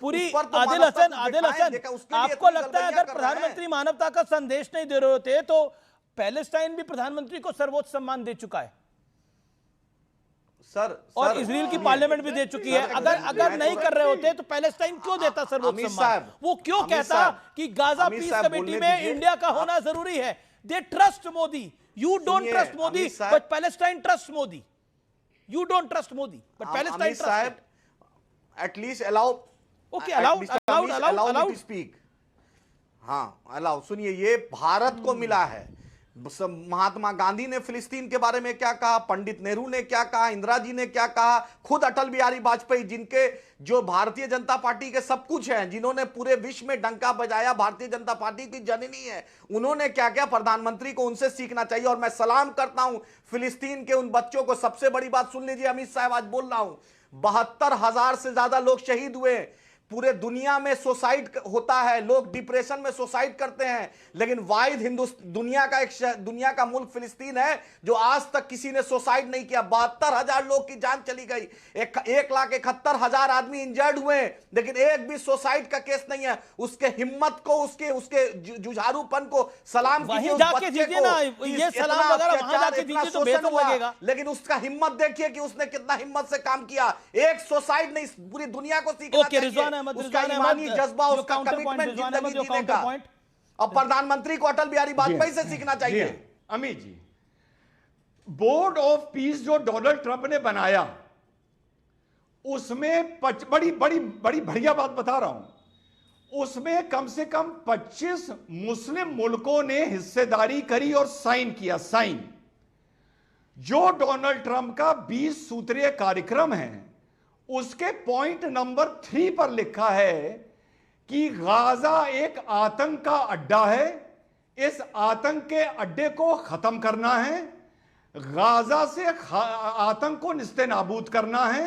पूरी आदिल हसन आपको लगता है अगर प्रधानमंत्री मानवता का संदेश नहीं दे रहे होते तो पैलेस्टाइन भी प्रधानमंत्री को सर्वोच्च सम्मान दे चुका है और इजराइल की पार्लियामेंट भी दे चुकी है। अगर नहीं कर रहे होते तो पैलेस्टाइन क्यों देता सर्वोच्च सम्मान? वो क्यों कहता कि गाजा पीस कमेटी में इंडिया का होना जरूरी है? They trust Modi, you don't trust Modi but Palestine trust Modi. You don't trust Modi but Palestine trust. At least allow to speak. हाँ अलाउ, सुनिए, ये भारत को मिला है। महात्मा गांधी ने फिलिस्तीन के बारे में क्या कहा, पंडित नेहरू ने क्या कहा, इंदिरा जी ने क्या कहा, खुद अटल बिहारी वाजपेयी, जिनके जो भारतीय जनता पार्टी के सब कुछ हैं, जिन्होंने पूरे विश्व में डंका बजाया, भारतीय जनता पार्टी की जननी है, उन्होंने क्या क्या, प्रधानमंत्री को उनसे सीखना चाहिए। और मैं सलाम करता हूं फिलिस्तीन के उन बच्चों को। सबसे बड़ी बात सुन लीजिए, अमित साहब आज बोल रहा हूं, 72,000 से ज्यादा लोग शहीद हुए, पूरे दुनिया में सुसाइड होता है, लोग डिप्रेशन में सुसाइड करते हैं, लेकिन वाहिद दुनिया का मुल्क फिलिस्तीन है जो आज तक किसी ने सुसाइड नहीं किया। 72,000 लोग की जान चली गई, 1,71,000 आदमी इंजर्ड हुए, लेकिन एक भी सुसाइड का केस नहीं है। उसके हिम्मत को, उसके जुझारूपन को सलाम कीजिए। वहीं जाके दीजिए ना, ये सलाम वगैरह वहां जाके दीजिए तो बेहतर लगेगा। लेकिन उसका हिम्मत देखिए कि उसने कितना हिम्मत से काम किया। एक सुसाइड नहीं, पूरी दुनिया को सीखना चाहिए उसका ईमानी जज्बा, उसका कमिटमेंट जिंदगी जीने का। और प्रधानमंत्री को अटल बिहारी वाजपेयी से सीखना चाहिए। Amit ji, board of peace जो डोनाल्ड ट्रंप ने बनाया, उसमें बड़ी बढ़िया बात बता रहा हूं, उसमें कम से कम 25 मुस्लिम मुल्कों ने हिस्सेदारी करी और साइन किया। जो डोनाल्ड ट्रंप का 20 सूत्रीय कार्यक्रम है, उसके पॉइंट नंबर 3 पर लिखा है कि गाजा एक आतंक का अड्डा है, इस आतंक के अड्डे को खत्म करना है, गाजा से आतंक को निस्ते नाबूद करना है,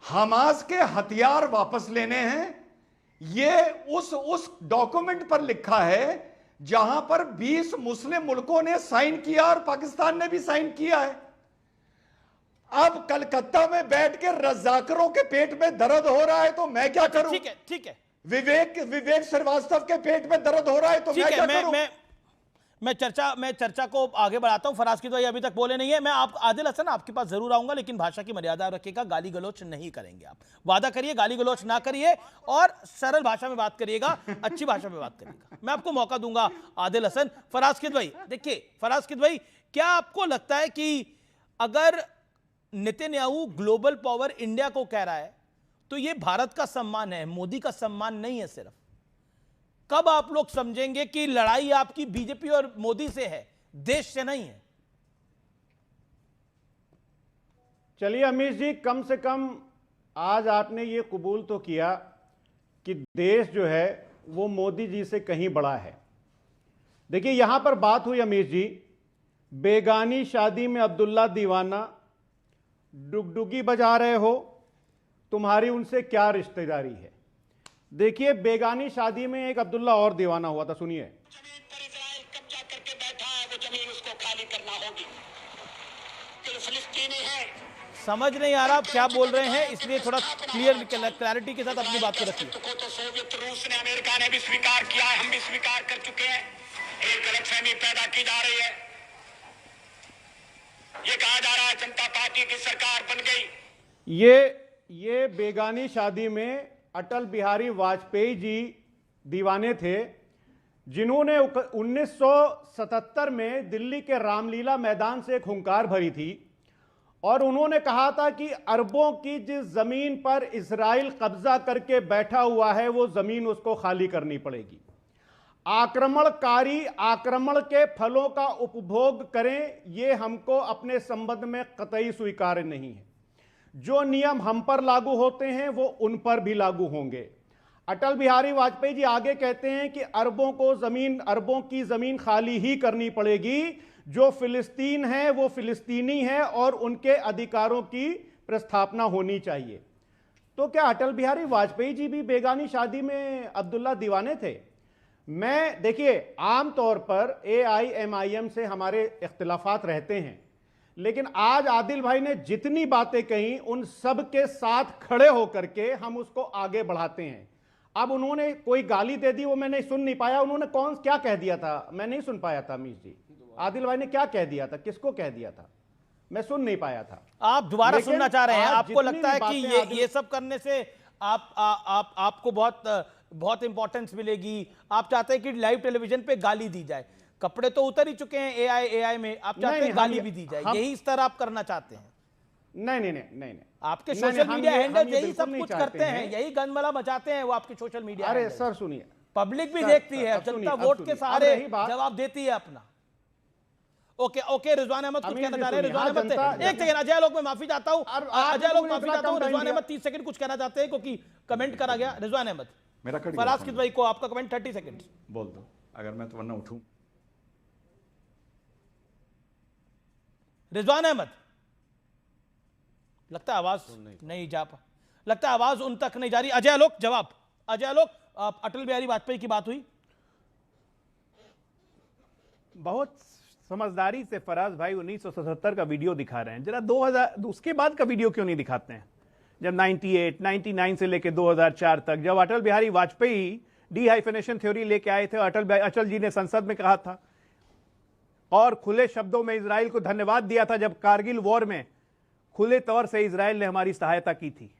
हमास के हथियार वापस लेने हैं। यह उस डॉक्यूमेंट पर लिखा है जहां पर 20 मुस्लिम मुल्कों ने साइन किया और पाकिस्तान ने भी साइन किया है। अब कलकत्ता में बैठ के रज़ाकरों के पेट में दर्द हो रहा है तो मैं क्या करूं? ठीक है। विवेक श्रीवास्तव के पेट में दर्द हो रहा है तो मैं क्या करूं? मैं चर्चा को आगे बढ़ाता हूं। फराज किदवई अभी तक बोले नहीं है। मैं आदिल हसन आपके पास जरूर आऊंगा, लेकिन भाषा की मर्यादा रखिएगा। गाली गलौच नहीं करेंगे, आप वादा करिए गाली गलौच ना करिए और सरल भाषा में बात करिएगा, अच्छी भाषा में बात करिएगा। मैं आपको मौका दूंगा आदिल हसन। फराज किदवई, देखिए फराज किदवई, क्या आपको लगता है कि अगर नेतन्याहू ग्लोबल पावर इंडिया को कह रहा है तो यह भारत का सम्मान है, मोदी का सम्मान नहीं है सिर्फ? कब आप लोग समझेंगे कि लड़ाई आपकी बीजेपी और मोदी से है, देश से नहीं है? चलिए अमीश जी, कम से कम आज आपने ये कबूल तो किया कि देश जो है वो मोदी जी से कहीं बड़ा है। देखिए यहां पर बात हुई अमीश जी, बेगानी शादी में अब्दुल्ला दीवाना, डुगडुगी बजा रहे हो, तुम्हारी उनसे क्या रिश्तेदारी है? देखिए बेगानी शादी में एक अब्दुल्ला और दीवाना हुआ था, सुनिए। जमीन पर इजराइल कब्जा करके बैठा है, वो जमीन उसको खाली करना होगी। तो फिलिस्तीनी है। समझ नहीं आ रहा आप क्या बोल रहे हैं, इसलिए थोड़ा क्लैरिटी के साथ अपनी बात को रखिए। तो सोवियत रूस ने, अमेरिका ने भी स्वीकार किया है, हम भी स्वीकार कर चुके हैं। एक गलतफहमी पैदा की जा रही है, ये कहा जा रहा है जनता पार्टी की सरकार बन गई। ये बेगानी शादी में अटल बिहारी वाजपेयी जी दीवाने थे, जिन्होंने 1977 में दिल्ली के रामलीला मैदान से एक हुंकार भरी थी और उन्होंने कहा था कि अरबों की जिस जमीन पर इजराइल कब्जा करके बैठा हुआ है वो जमीन उसको खाली करनी पड़ेगी। आक्रमणकारी आक्रमण के फलों का उपभोग करें, ये हमको अपने संबंध में कतई स्वीकार्य नहीं है। जो नियम हम पर लागू होते हैं वो उन पर भी लागू होंगे। अटल बिहारी वाजपेयी जी आगे कहते हैं कि अरबों की जमीन खाली ही करनी पड़ेगी, जो फिलिस्तीन है वो फिलिस्तीनी है और उनके अधिकारों की प्रस्थापना होनी चाहिए। तो क्या अटल बिहारी वाजपेयी जी भी बेगानी शादी में अब्दुल्ला दीवाने थे? मैं देखिए आमतौर पर AIMIM से हमारे इख्तिलाफात रहते हैं, लेकिन आज आदिल भाई ने जितनी बातें कही उन सब के साथ खड़े होकर के हम उसको आगे बढ़ाते हैं। अब उन्होंने कोई गाली दे दी, वो मैं नहीं सुन नहीं पाया। उन्होंने क्या कह दिया था मैं नहीं सुन पाया था। अमीश जी, आदिल भाई ने क्या कह दिया था, किसको कह दिया था, मैं सुन नहीं पाया था। आप दोबारा सुनना चाह रहे हैं? आपको लगता है कि ये सब करने से आपको बहुत इंपॉर्टेंस मिलेगी? आप चाहते हैं कि लाइव टेलीविजन पे गाली दी जाए? कपड़े तो उतर ही चुके हैं AI में, आप चाहते हैं गाली भी दी जाए, यही स्तर आप करना चाहते हैं? नहीं। आपके सोशल मीडिया हैंडल यही सब कुछ करते हैं, यही गंदमला मचाते हैं वो आपके सोशल मीडिया। अरे सर सुनिए, पब्लिक भी देखती है, जनता वोट के सहारे जवाब देती है अपना। ओके रिजवान अहमद कुछ कहना चाह रहे हैं। रिजवान अहमद, एक सेकंड, अजय लोग मैं माफी चाहता हूं, रिजवान अहमद 30 सेकंड कुछ कहना चाहते हैं क्योंकि कमेंट करा गया। रिजवान अहमद, फराज किदवई को आपका कमेंट 30 सेकंड बोल दो, अगर मैं तो वरना उठूं। रिजवान अहमद, लगता है आवाज नहीं जा पा। लगता है आवाज उन तक नहीं जा रही। अजय आलोक जवाब। अजय आलोक, अटल बिहारी वाजपेयी की बात हुई, बहुत समझदारी से फराज भाई 1977 का वीडियो दिखा रहे हैं, जरा 2000 उसके बाद का वीडियो क्यों नहीं दिखाते हैं? जब 98, 99 से लेकर 2004 तक जब अटल बिहारी वाजपेयी डीहाइफिनेशन थ्योरी लेके आए थे, अटल जी ने संसद में कहा था और खुले शब्दों में इजराइल को धन्यवाद दिया था जब कारगिल वॉर में खुले तौर से इजराइल ने हमारी सहायता की थी,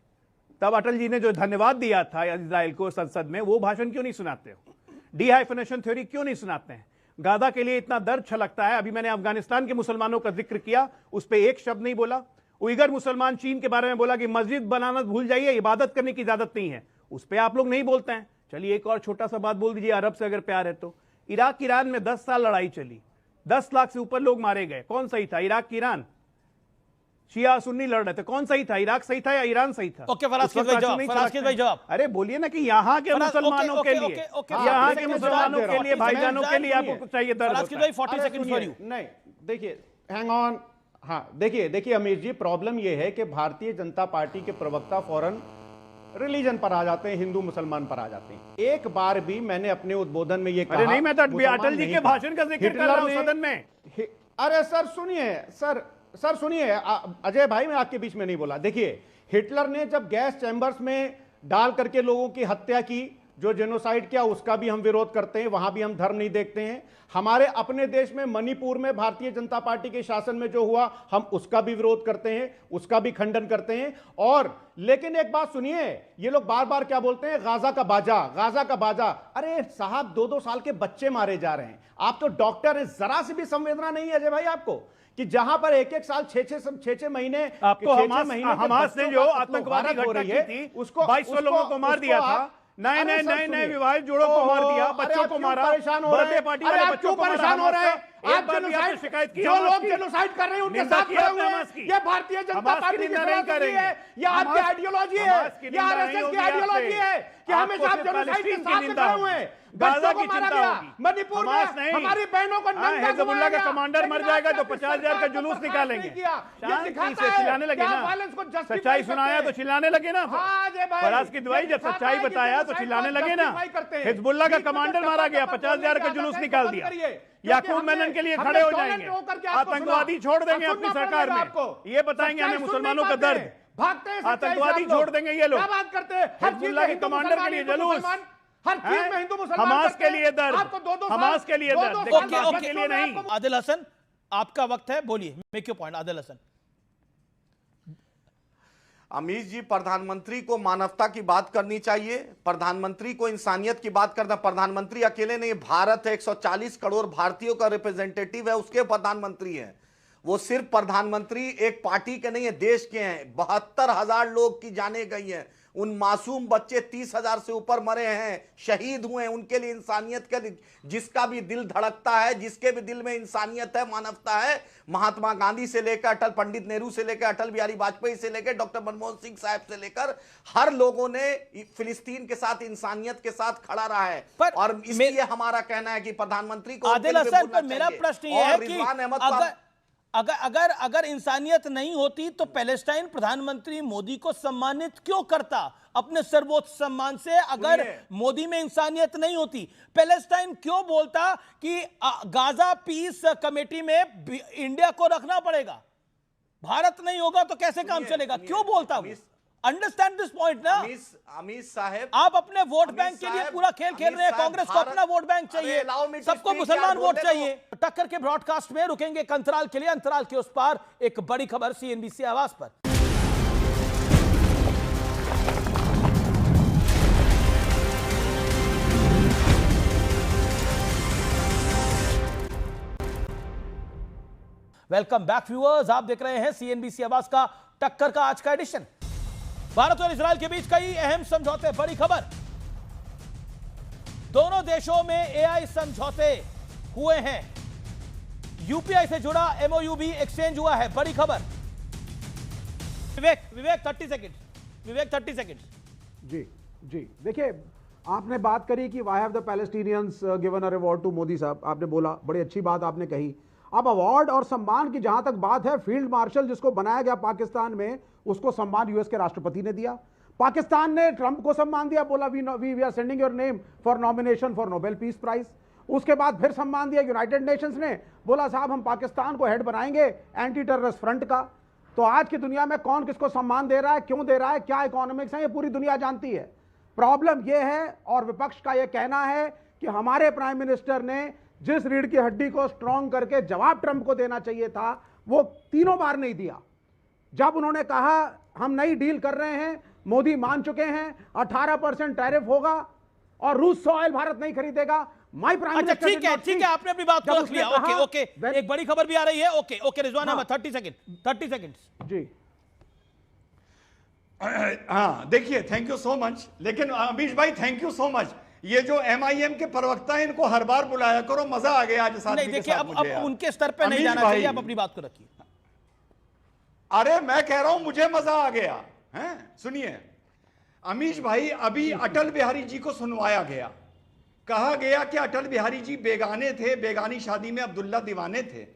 तब अटल जी ने जो धन्यवाद दिया था इजराइल को संसद में, वो भाषण क्यों नहीं सुनाते हो? डीहाइफिनेशन थ्योरी क्यों नहीं सुनाते हैं? गाजा के लिए इतना दर्द छलकता है। अभी मैंने अफगानिस्तान के मुसलमानों का जिक्र किया, उस पर एक शब्द नहीं बोला। उइगर मुसलमान चीन के बारे में बोला कि मस्जिद बनाना भूल जाइए, इबादत करने की इजाजत नहीं है, उस पर आप लोग नहीं बोलते हैं। चलिए एक और छोटा सा बात बोल दीजिए, अरब से अगर प्यार है तो। इराक ईरान में 10 साल लड़ाई चली, 10 लाख से ऊपर लोग मारे गए, कौन सही था? इराक की ईरान, शिया सुन्नी लड़ रहे थे, कौन सही था? इराक सही था या ईरान सही था? ओके, फराज़ भाई जवाब। अरे बोलिए ना कि यहाँ के मुसलमानों के लिए, यहाँ के मुसलमानों के लिए, भाईजानों के लिए आपको चाहिए दर्द। 40 सेकंड फॉर यू। नहीं देखिए, हैंग ऑन। हाँ देखिए अमीर जी, प्रॉब्लम यह है कि भारतीय जनता पार्टी के प्रवक्ता फौरन रिलीजन पर आ जाते हैं, हिंदू मुसलमान पर आ जाते हैं। एक बार भी मैंने अपने उद्बोधन में ये कहा, अरे नहीं, मैं तो अटल जी के भाषण का जिक्र कर रहा हूं सदन में। अरे सर सुनिए, सर सुनिए, अजय भाई मैं आपके बीच में नहीं बोला। देखिए, हिटलर ने जब गैस चैम्बर्स में डाल करके लोगों की हत्या की, जो जेनोसाइड किया, उसका भी हम विरोध करते हैं, वहां भी हम धर्म नहीं देखते हैं। हमारे अपने देश में मणिपुर में भारतीय जनता पार्टी के शासन में जो हुआ, हम उसका भी विरोध करते हैं, उसका भी खंडन करते हैं। और लेकिन एक बात सुनिए, ये लोग बार बार क्या बोलते हैं, गाजा का बाजा, गाजा का बाजा। अरे साहब, 2-2 साल के बच्चे मारे जा रहे हैं। आप तो डॉक्टर हैं, जरा सी भी संवेदना नहीं है अजय भाई आपको, कि जहां पर 1-1 साल 6-6 महीने आपको हमास ने जो आतंकवादी घटना की थी, उसको 2200 लोगों को मार दिया था, नए विवाहित जोड़ों को मार दिया, बच्चों को मारा, बर्थडे पार्टी वाले बच्चों को परेशान हो रहे हैं। आप जेनोसाइड, शिकायत की, जो लोग जेनोसाइड कर रहे हैं उनके साथ खड़े हुए हैं। ये भारतीय जनता पार्टी की नहीं करेंगे, ये आपकी आइडियोलॉजी है, ये आरएसएस की आइडियोलॉजी है कि हमेशा आप जेनोसाइड के साथ खड़े हुए हैं। गाजा की चिंता होगी, मणिपुर में हमारी बहनों को हिजबुल्लाह का कमांडर मर जाएगा तो 50,000 का जुलूस निकालेंगे। शांति से चिल्लाने लगे ना, सच्चाई सुनाया तो चिल्लाने लगे ना। फराज की दवाई जब सच्चाई बताया तो चिल्लाने लगे ना। हिजबुल्लाह का कमांडर मारा गया, 50,000 का जुलूस निकाल दिया। याकूब मेनन के लिए खड़े हो जाएंगे, आतंकवादी छोड़ देंगे अपनी सरकार में, ये बताएंगे हमें मुसलमानों का दर्द। आतंकवादी छोड़ देंगे ये लोग, हिजबुल्लाह के कमांडर के लिए जुलूस, हर चीज में हिंदू मुसलमान, हमास के लिए दर्द, हमास के लिए दर्द, के लिए नहीं। आदिल हसन, आपका वक्त है, बोलिए, make your point. Adil Hasan. Amir ji, प्रधानमंत्री को मानवता की बात करनी चाहिए, प्रधानमंत्री को इंसानियत की बात करना। प्रधानमंत्री अकेले नहीं, भारत है, 140 करोड़ भारतीयों का रिप्रेजेंटेटिव है, उसके प्रधानमंत्री हैं। वो सिर्फ प्रधानमंत्री एक पार्टी के नहीं है, देश के हैं। 72,000 लोग की जाने गई हैं, उन मासूम बच्चे 30,000 से ऊपर मरे हैं, शहीद हुए हैं। उनके लिए इंसानियत का, जिसका भी दिल धड़कता है, जिसके भी दिल में इंसानियत है, मानवता है, महात्मा गांधी से लेकर अटल, पंडित नेहरू से लेकर अटल बिहारी वाजपेयी से लेकर डॉक्टर मनमोहन सिंह साहब से लेकर हर लोगों ने फिलिस्तीन के साथ, इंसानियत के साथ खड़ा रहा है। और इसलिए हमारा कहना है कि प्रधानमंत्री को आदिल हसन, पर मेरा प्रश्न यह है कि अगर इंसानियत नहीं होती तो पैलेस्टाइन प्रधानमंत्री मोदी को सम्मानित क्यों करता अपने सर्वोच्च सम्मान से? अगर मोदी में इंसानियत नहीं होती, पैलेस्टाइन क्यों बोलता कि गाजा पीस कमेटी में इंडिया को रखना पड़ेगा? भारत नहीं होगा तो कैसे काम चलेगा? क्यों बोलता वो? अंडरस्टैंड दिस पॉइंट ना। अमित साहब, आप अपने वोट बैंक के लिए पूरा खेल खेल रहे हैं। कांग्रेस को अपना वोट बैंक चाहिए, सबको मुसलमान वोट चाहिए। टक्कर के ब्रॉडकास्ट में रुकेंगे एक अंतराल के लिए, अंतराल के उस पार एक बड़ी खबर सीएनबीसी आवाज पर। वेलकम बैक व्यूअर्स, आप देख रहे हैं सीएनबीसी आवाज का टक्कर का आज का एडिशन। भारत और इजराइल के बीच कई अहम समझौते, बड़ी खबर, दोनों देशों में एआई समझौते हुए हैं, यूपीआई से जुड़ा एमओयू भी एक्सचेंज हुआ है, बड़ी खबर। विवेक 30 सेकंड, विवेक 30 सेकंड। जी देखिए, आपने बात करी कि why have the Palestinians given a reward to Modi साहब, आपने बोला, बड़ी अच्छी बात आपने कही। अब अवार्ड और सम्मान की जहां तक बात है, फील्ड मार्शल जिसको बनाया गया पाकिस्तान में, उसको सम्मान यूएस के राष्ट्रपति ने दिया। पाकिस्तान ने ट्रंप को सम्मान दिया, बोला we are sending your name for nomination for Nobel peace prize. उसके बाद फिर सम्मान दिया यूनाइटेड नेशंस ने, बोला साहब हम पाकिस्तान को हेड बनाएंगे एंटी टेररिस्ट फ्रंट का। तो आज की दुनिया में कौन किसको सम्मान दे रहा है, क्यों दे रहा है, क्या इकोनॉमिक्स है, ये पूरी दुनिया जानती है। प्रॉब्लम ये है और विपक्ष का ये कहना है कि हमारे प्राइम मिनिस्टर ने जिस रीढ़ की हड्डी को स्ट्रांग करके जवाब ट्रंप को देना चाहिए था वो तीनों बार नहीं दिया। जब उन्होंने कहा हम नई डील कर रहे हैं, मोदी मान चुके हैं 18% टैरिफ होगा और रूस से ऑयल भारत नहीं खरीदेगा। माय प्राइम अच्छा मिनिस्टर ठीक है आपने अपनी बात को रख लिया। ओके ओके एक बड़ी खबर भी आ रही है। Okay okay Rizwan Ahmed 30 second ji. हाँ देखिए, थैंक यू सो मच। लेकिन अमीश भाई थैंक यू सो मच। ये जो MIM के प्रवक्ता हैं इनको हर बार बुलाया करो, मजा आ गया आज साथ। नहीं देखिए अब उनके स्तर पे नहीं जाना चाहिए, आप अपनी बात को रखिए। अरे मैं कह रहा हूं मुझे मजा आ गया है। सुनिए अमीश भाई, अभी अटल बिहारी जी को सुनवाया गया, कहा गया कि अटल बिहारी जी बेगाने थे, बेगानी शादी में अब्दुल्ला दीवाने थे।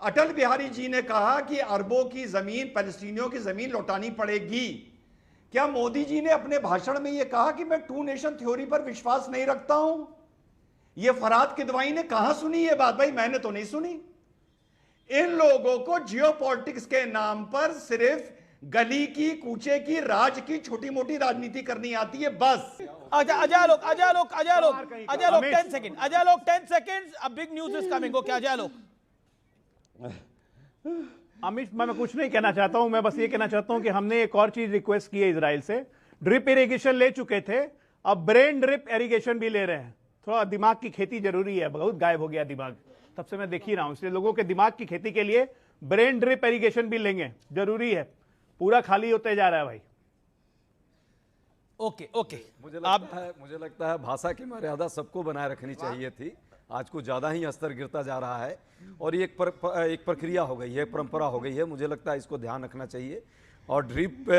अटल बिहारी जी ने कहा कि अरबों की जमीन, पैलेस्टीनियों की जमीन लौटानी पड़ेगी। क्या मोदी जी ने अपने भाषण में यह कहा कि मैं 2 नेशन थ्योरी पर विश्वास नहीं रखता हूं? यह फराद किदवाई ने कहां सुनी यह बात? भाई मैंने तो नहीं सुनी। इन लोगों को जियोपॉलिटिक्स के नाम पर सिर्फ गली की, कूचे की, राज की छोटी मोटी राजनीति करनी आती है बस। अजय लोग 10 सेकंड। अब big news is coming. Okay Ajay लोग। अमित, मैं कुछ नहीं कहना चाहता हूं, मैं बस ये कहना चाहता हूं कि हमने एक और चीज रिक्वेस्ट की है इजराइल से। ड्रिप इरिगेशन ले चुके थे, अब ब्रेन ड्रिप इरिगेशन भी ले रहे हैं। थोड़ा दिमाग की खेती जरूरी है, बहुत गायब हो गया दिमाग, तब से मैं देख ही रहा हूं। इसलिए लोगों के दिमाग की खेती के लिए ब्रेन ड्रिप इरिगेशन भी लेंगे, जरूरी है। पूरा खाली होते जा रहा है भाई। ओके मुझे लगता है भाषा की मर्यादा सबको बनाए रखनी चाहिए थी। आज कुछ ज्यादा ही स्तर गिरता जा रहा है और ये एक प्रक्रिया हो गई है, परंपरा हो गई है। मुझे लगता है इसको ध्यान रखना चाहिए। और ड्रिप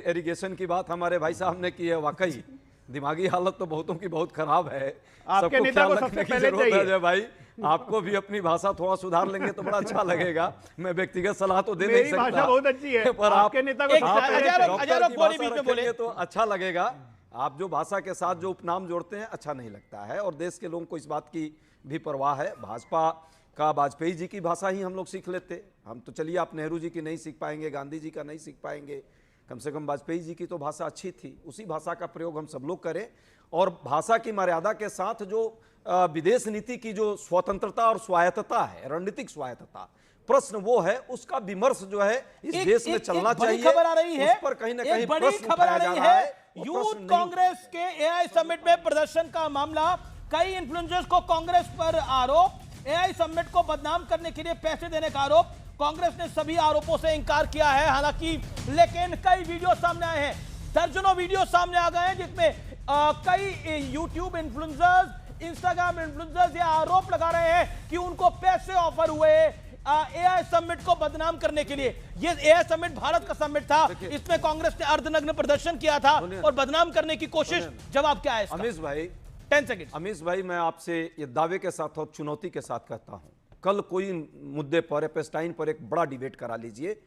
इरिगेशन की बात हमारे भाई साहब ने की है, वाकई दिमागी हालत तो बहुतों की बहुत खराब है। आपके नेता को सबसे पहले चाहिए भाई, आपको भी अपनी भाषा थोड़ा सुधार लेंगे तो बड़ा अच्छा लगेगा। मैं व्यक्तिगत सलाह तो दे नहीं सकता, भाषा बहुत अच्छी है, पर आपके नेता को बोले तो अच्छा लगेगा। आप जो भाषा के साथ जो उपनाम जोड़ते हैं अच्छा नहीं लगता है। और देश के लोगों को इस बात की भी परवाह है। भाजपा का वाजपेयी जी की भाषा ही हम लोग सीख लेते। हम तो चलिए आप नेहरू जी की नहीं सीख पाएंगे, गांधी जी का नहीं सीख पाएंगे, कम से कम वाजपेयी जी की तो भाषा अच्छी थी। उसी भाषा का प्रयोग हम सब लोग करें। और भाषा की मर्यादा के साथ जो विदेश नीति की जो स्वतंत्रता और स्वायत्तता है, रणनीतिक स्वायत्तता, प्रश्न वो है, उसका विमर्श जो है इस देश में चलना चाहिए। खबर आ रही है, उस पर कहीं ना कहीं बड़ी खबर आ रही है। यूथ कांग्रेस के AI समिट में प्रदर्शन का मामला, कई इन्फ्लुएंसर्स को कांग्रेस पर आरोप, AI समिट को बदनाम करने के लिए पैसे देने का आरोप। कांग्रेस ने सभी आरोपों से इंकार किया है हालांकि, लेकिन कई वीडियो सामने आए हैं, दर्जनों वीडियो सामने आ गए हैं जिसमें कई यूट्यूब इन्फ्लुएंसर्स, इंस्टाग्राम इन्फ्लुएंसर्स ये आरोप लगा रहे हैं कि उनको पैसे ऑफर हुए AI समिट को बदनाम करने के लिए। ये AI समिट भारत का समिट था, इसमें कांग्रेस ने अर्धनग्न प्रदर्शन किया था और बदनाम करने की कोशिश। जवाब क्या है इसका? अमीश भाई 10 सेकंड। अमीश भाई, मैं आपसे ये दावे के साथ और चुनौती के साथ कहता हूं, कल कोई मुद्दे पर, पैलेस्टाइन पर एक बड़ा डिबेट करा लीजिए,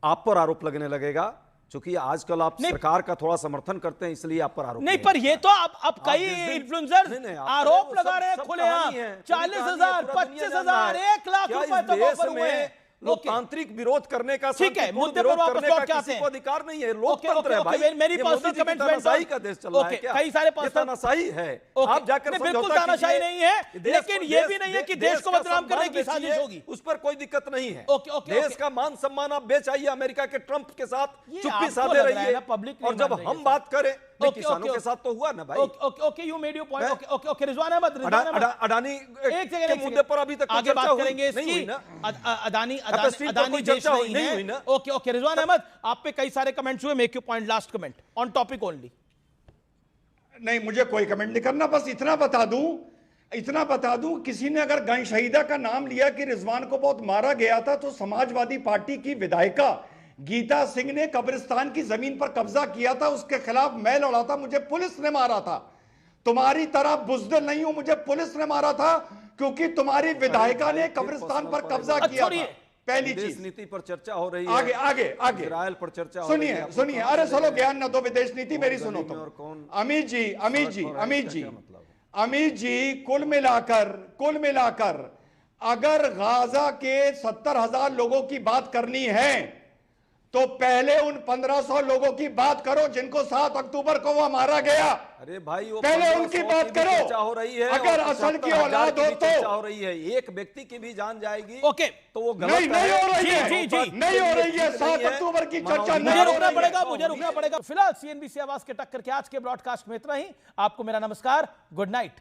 आप पर आरोप लगने लगेगा। क्योंकि आजकल आप सरकार का थोड़ा समर्थन करते हैं, इसलिए आप पर आरोप नहीं। पर ये तो अब कई इन्फ्लुएंसर्स आरोप लगा रहे हैं खुलेआम। 40,000, 25,000, 1 लाख रुपए तक ऑफर हुए हैं। लोकतांत्रिक विरोध करने का, ठीक है, मुद्दे पर वापस लौट के आते हैं। किसी को अधिकार नहीं है, लोकतंत्र है भाई। मेरी पर्सनल कमेंट तानाशाही का देश चल रहा है क्या? कई सारे तानाशाही है। आप जाकर बिल्कुल तानाशाही नहीं है, लेकिन ये भी नहीं है कि देश को बदनाम करने की साजिश होगी। उस पर कोई दिक्कत नहीं है। देश का मान सम्मान आप बेचाइए अमेरिका के ट्रंप के साथ, चुप्पी साधे रहिए। और जब हम बात करें, किसानों के साथ तो हुआ ना भाई। Okay you made your point. Okay Rizwan Ahmed, Adani के मुद्दे पर अभी तक आगे बात करेंगे इसकी। अदानी देश नहीं है। ओके रिजवान अहमद, आप पे कई सारे कमेंट्स हुए, make your point, last comment on topic only. नहीं, मुझे कोई कमेंट नहीं करना, बस इतना बता दूं, किसी ने अगर गन शहीदा का नाम लिया कि रिजवान को बहुत मारा गया था, तो समाजवादी पार्टी की विधायिका गीता सिंह ने कब्रिस्तान की जमीन पर कब्जा किया था, उसके खिलाफ मैं लड़ा था, मुझे पुलिस ने मारा था। तुम्हारी तरह बुज़दिल नहीं हूं, मुझे पुलिस ने मारा था क्योंकि तुम्हारी विधायिका ने कब्रिस्तान पर कब्जा किया था। पहली विदेश चीज। नीति पर चर्चा हो रही है, आगे आगे आगे इजराइल पर चर्चा हो रही है। सुनिए सुनिए, अरे चलो ज्ञान न दो, विदेश नीति मेरी सुनो और तो। कौन अमित जी, अमित जी, सड़क पर है, अमित इसका जी, क्या मतलब है? अमित जी, कुल मिलाकर अगर गाजा के 70,000 लोगों की बात करनी है तो पहले उन 1,500 लोगों की बात करो जिनको 7 अक्टूबर को वह मारा गया। अरे भाई, वो पहले 1500 उनकी की बात भी करो। चर्चा हो रही है, अगर और असल की 70,000 औलाद की हो भी तो चर्चा हो रही है, एक व्यक्ति की भी जान जाएगी। ओके, तो वो गलत नहीं है। हो रही है, जी, जी, नहीं हो रही है। 7 अक्टूबर की चर्चा नहीं मुझे हो रुकना रही पड़ेगा, है। मुझे रुकना पड़ेगा। फिलहाल सीएनबीसी आवाज के टक्कर के आज के ब्रॉडकास्ट में इतना ही। आपको मेरा नमस्कार, गुड नाइट।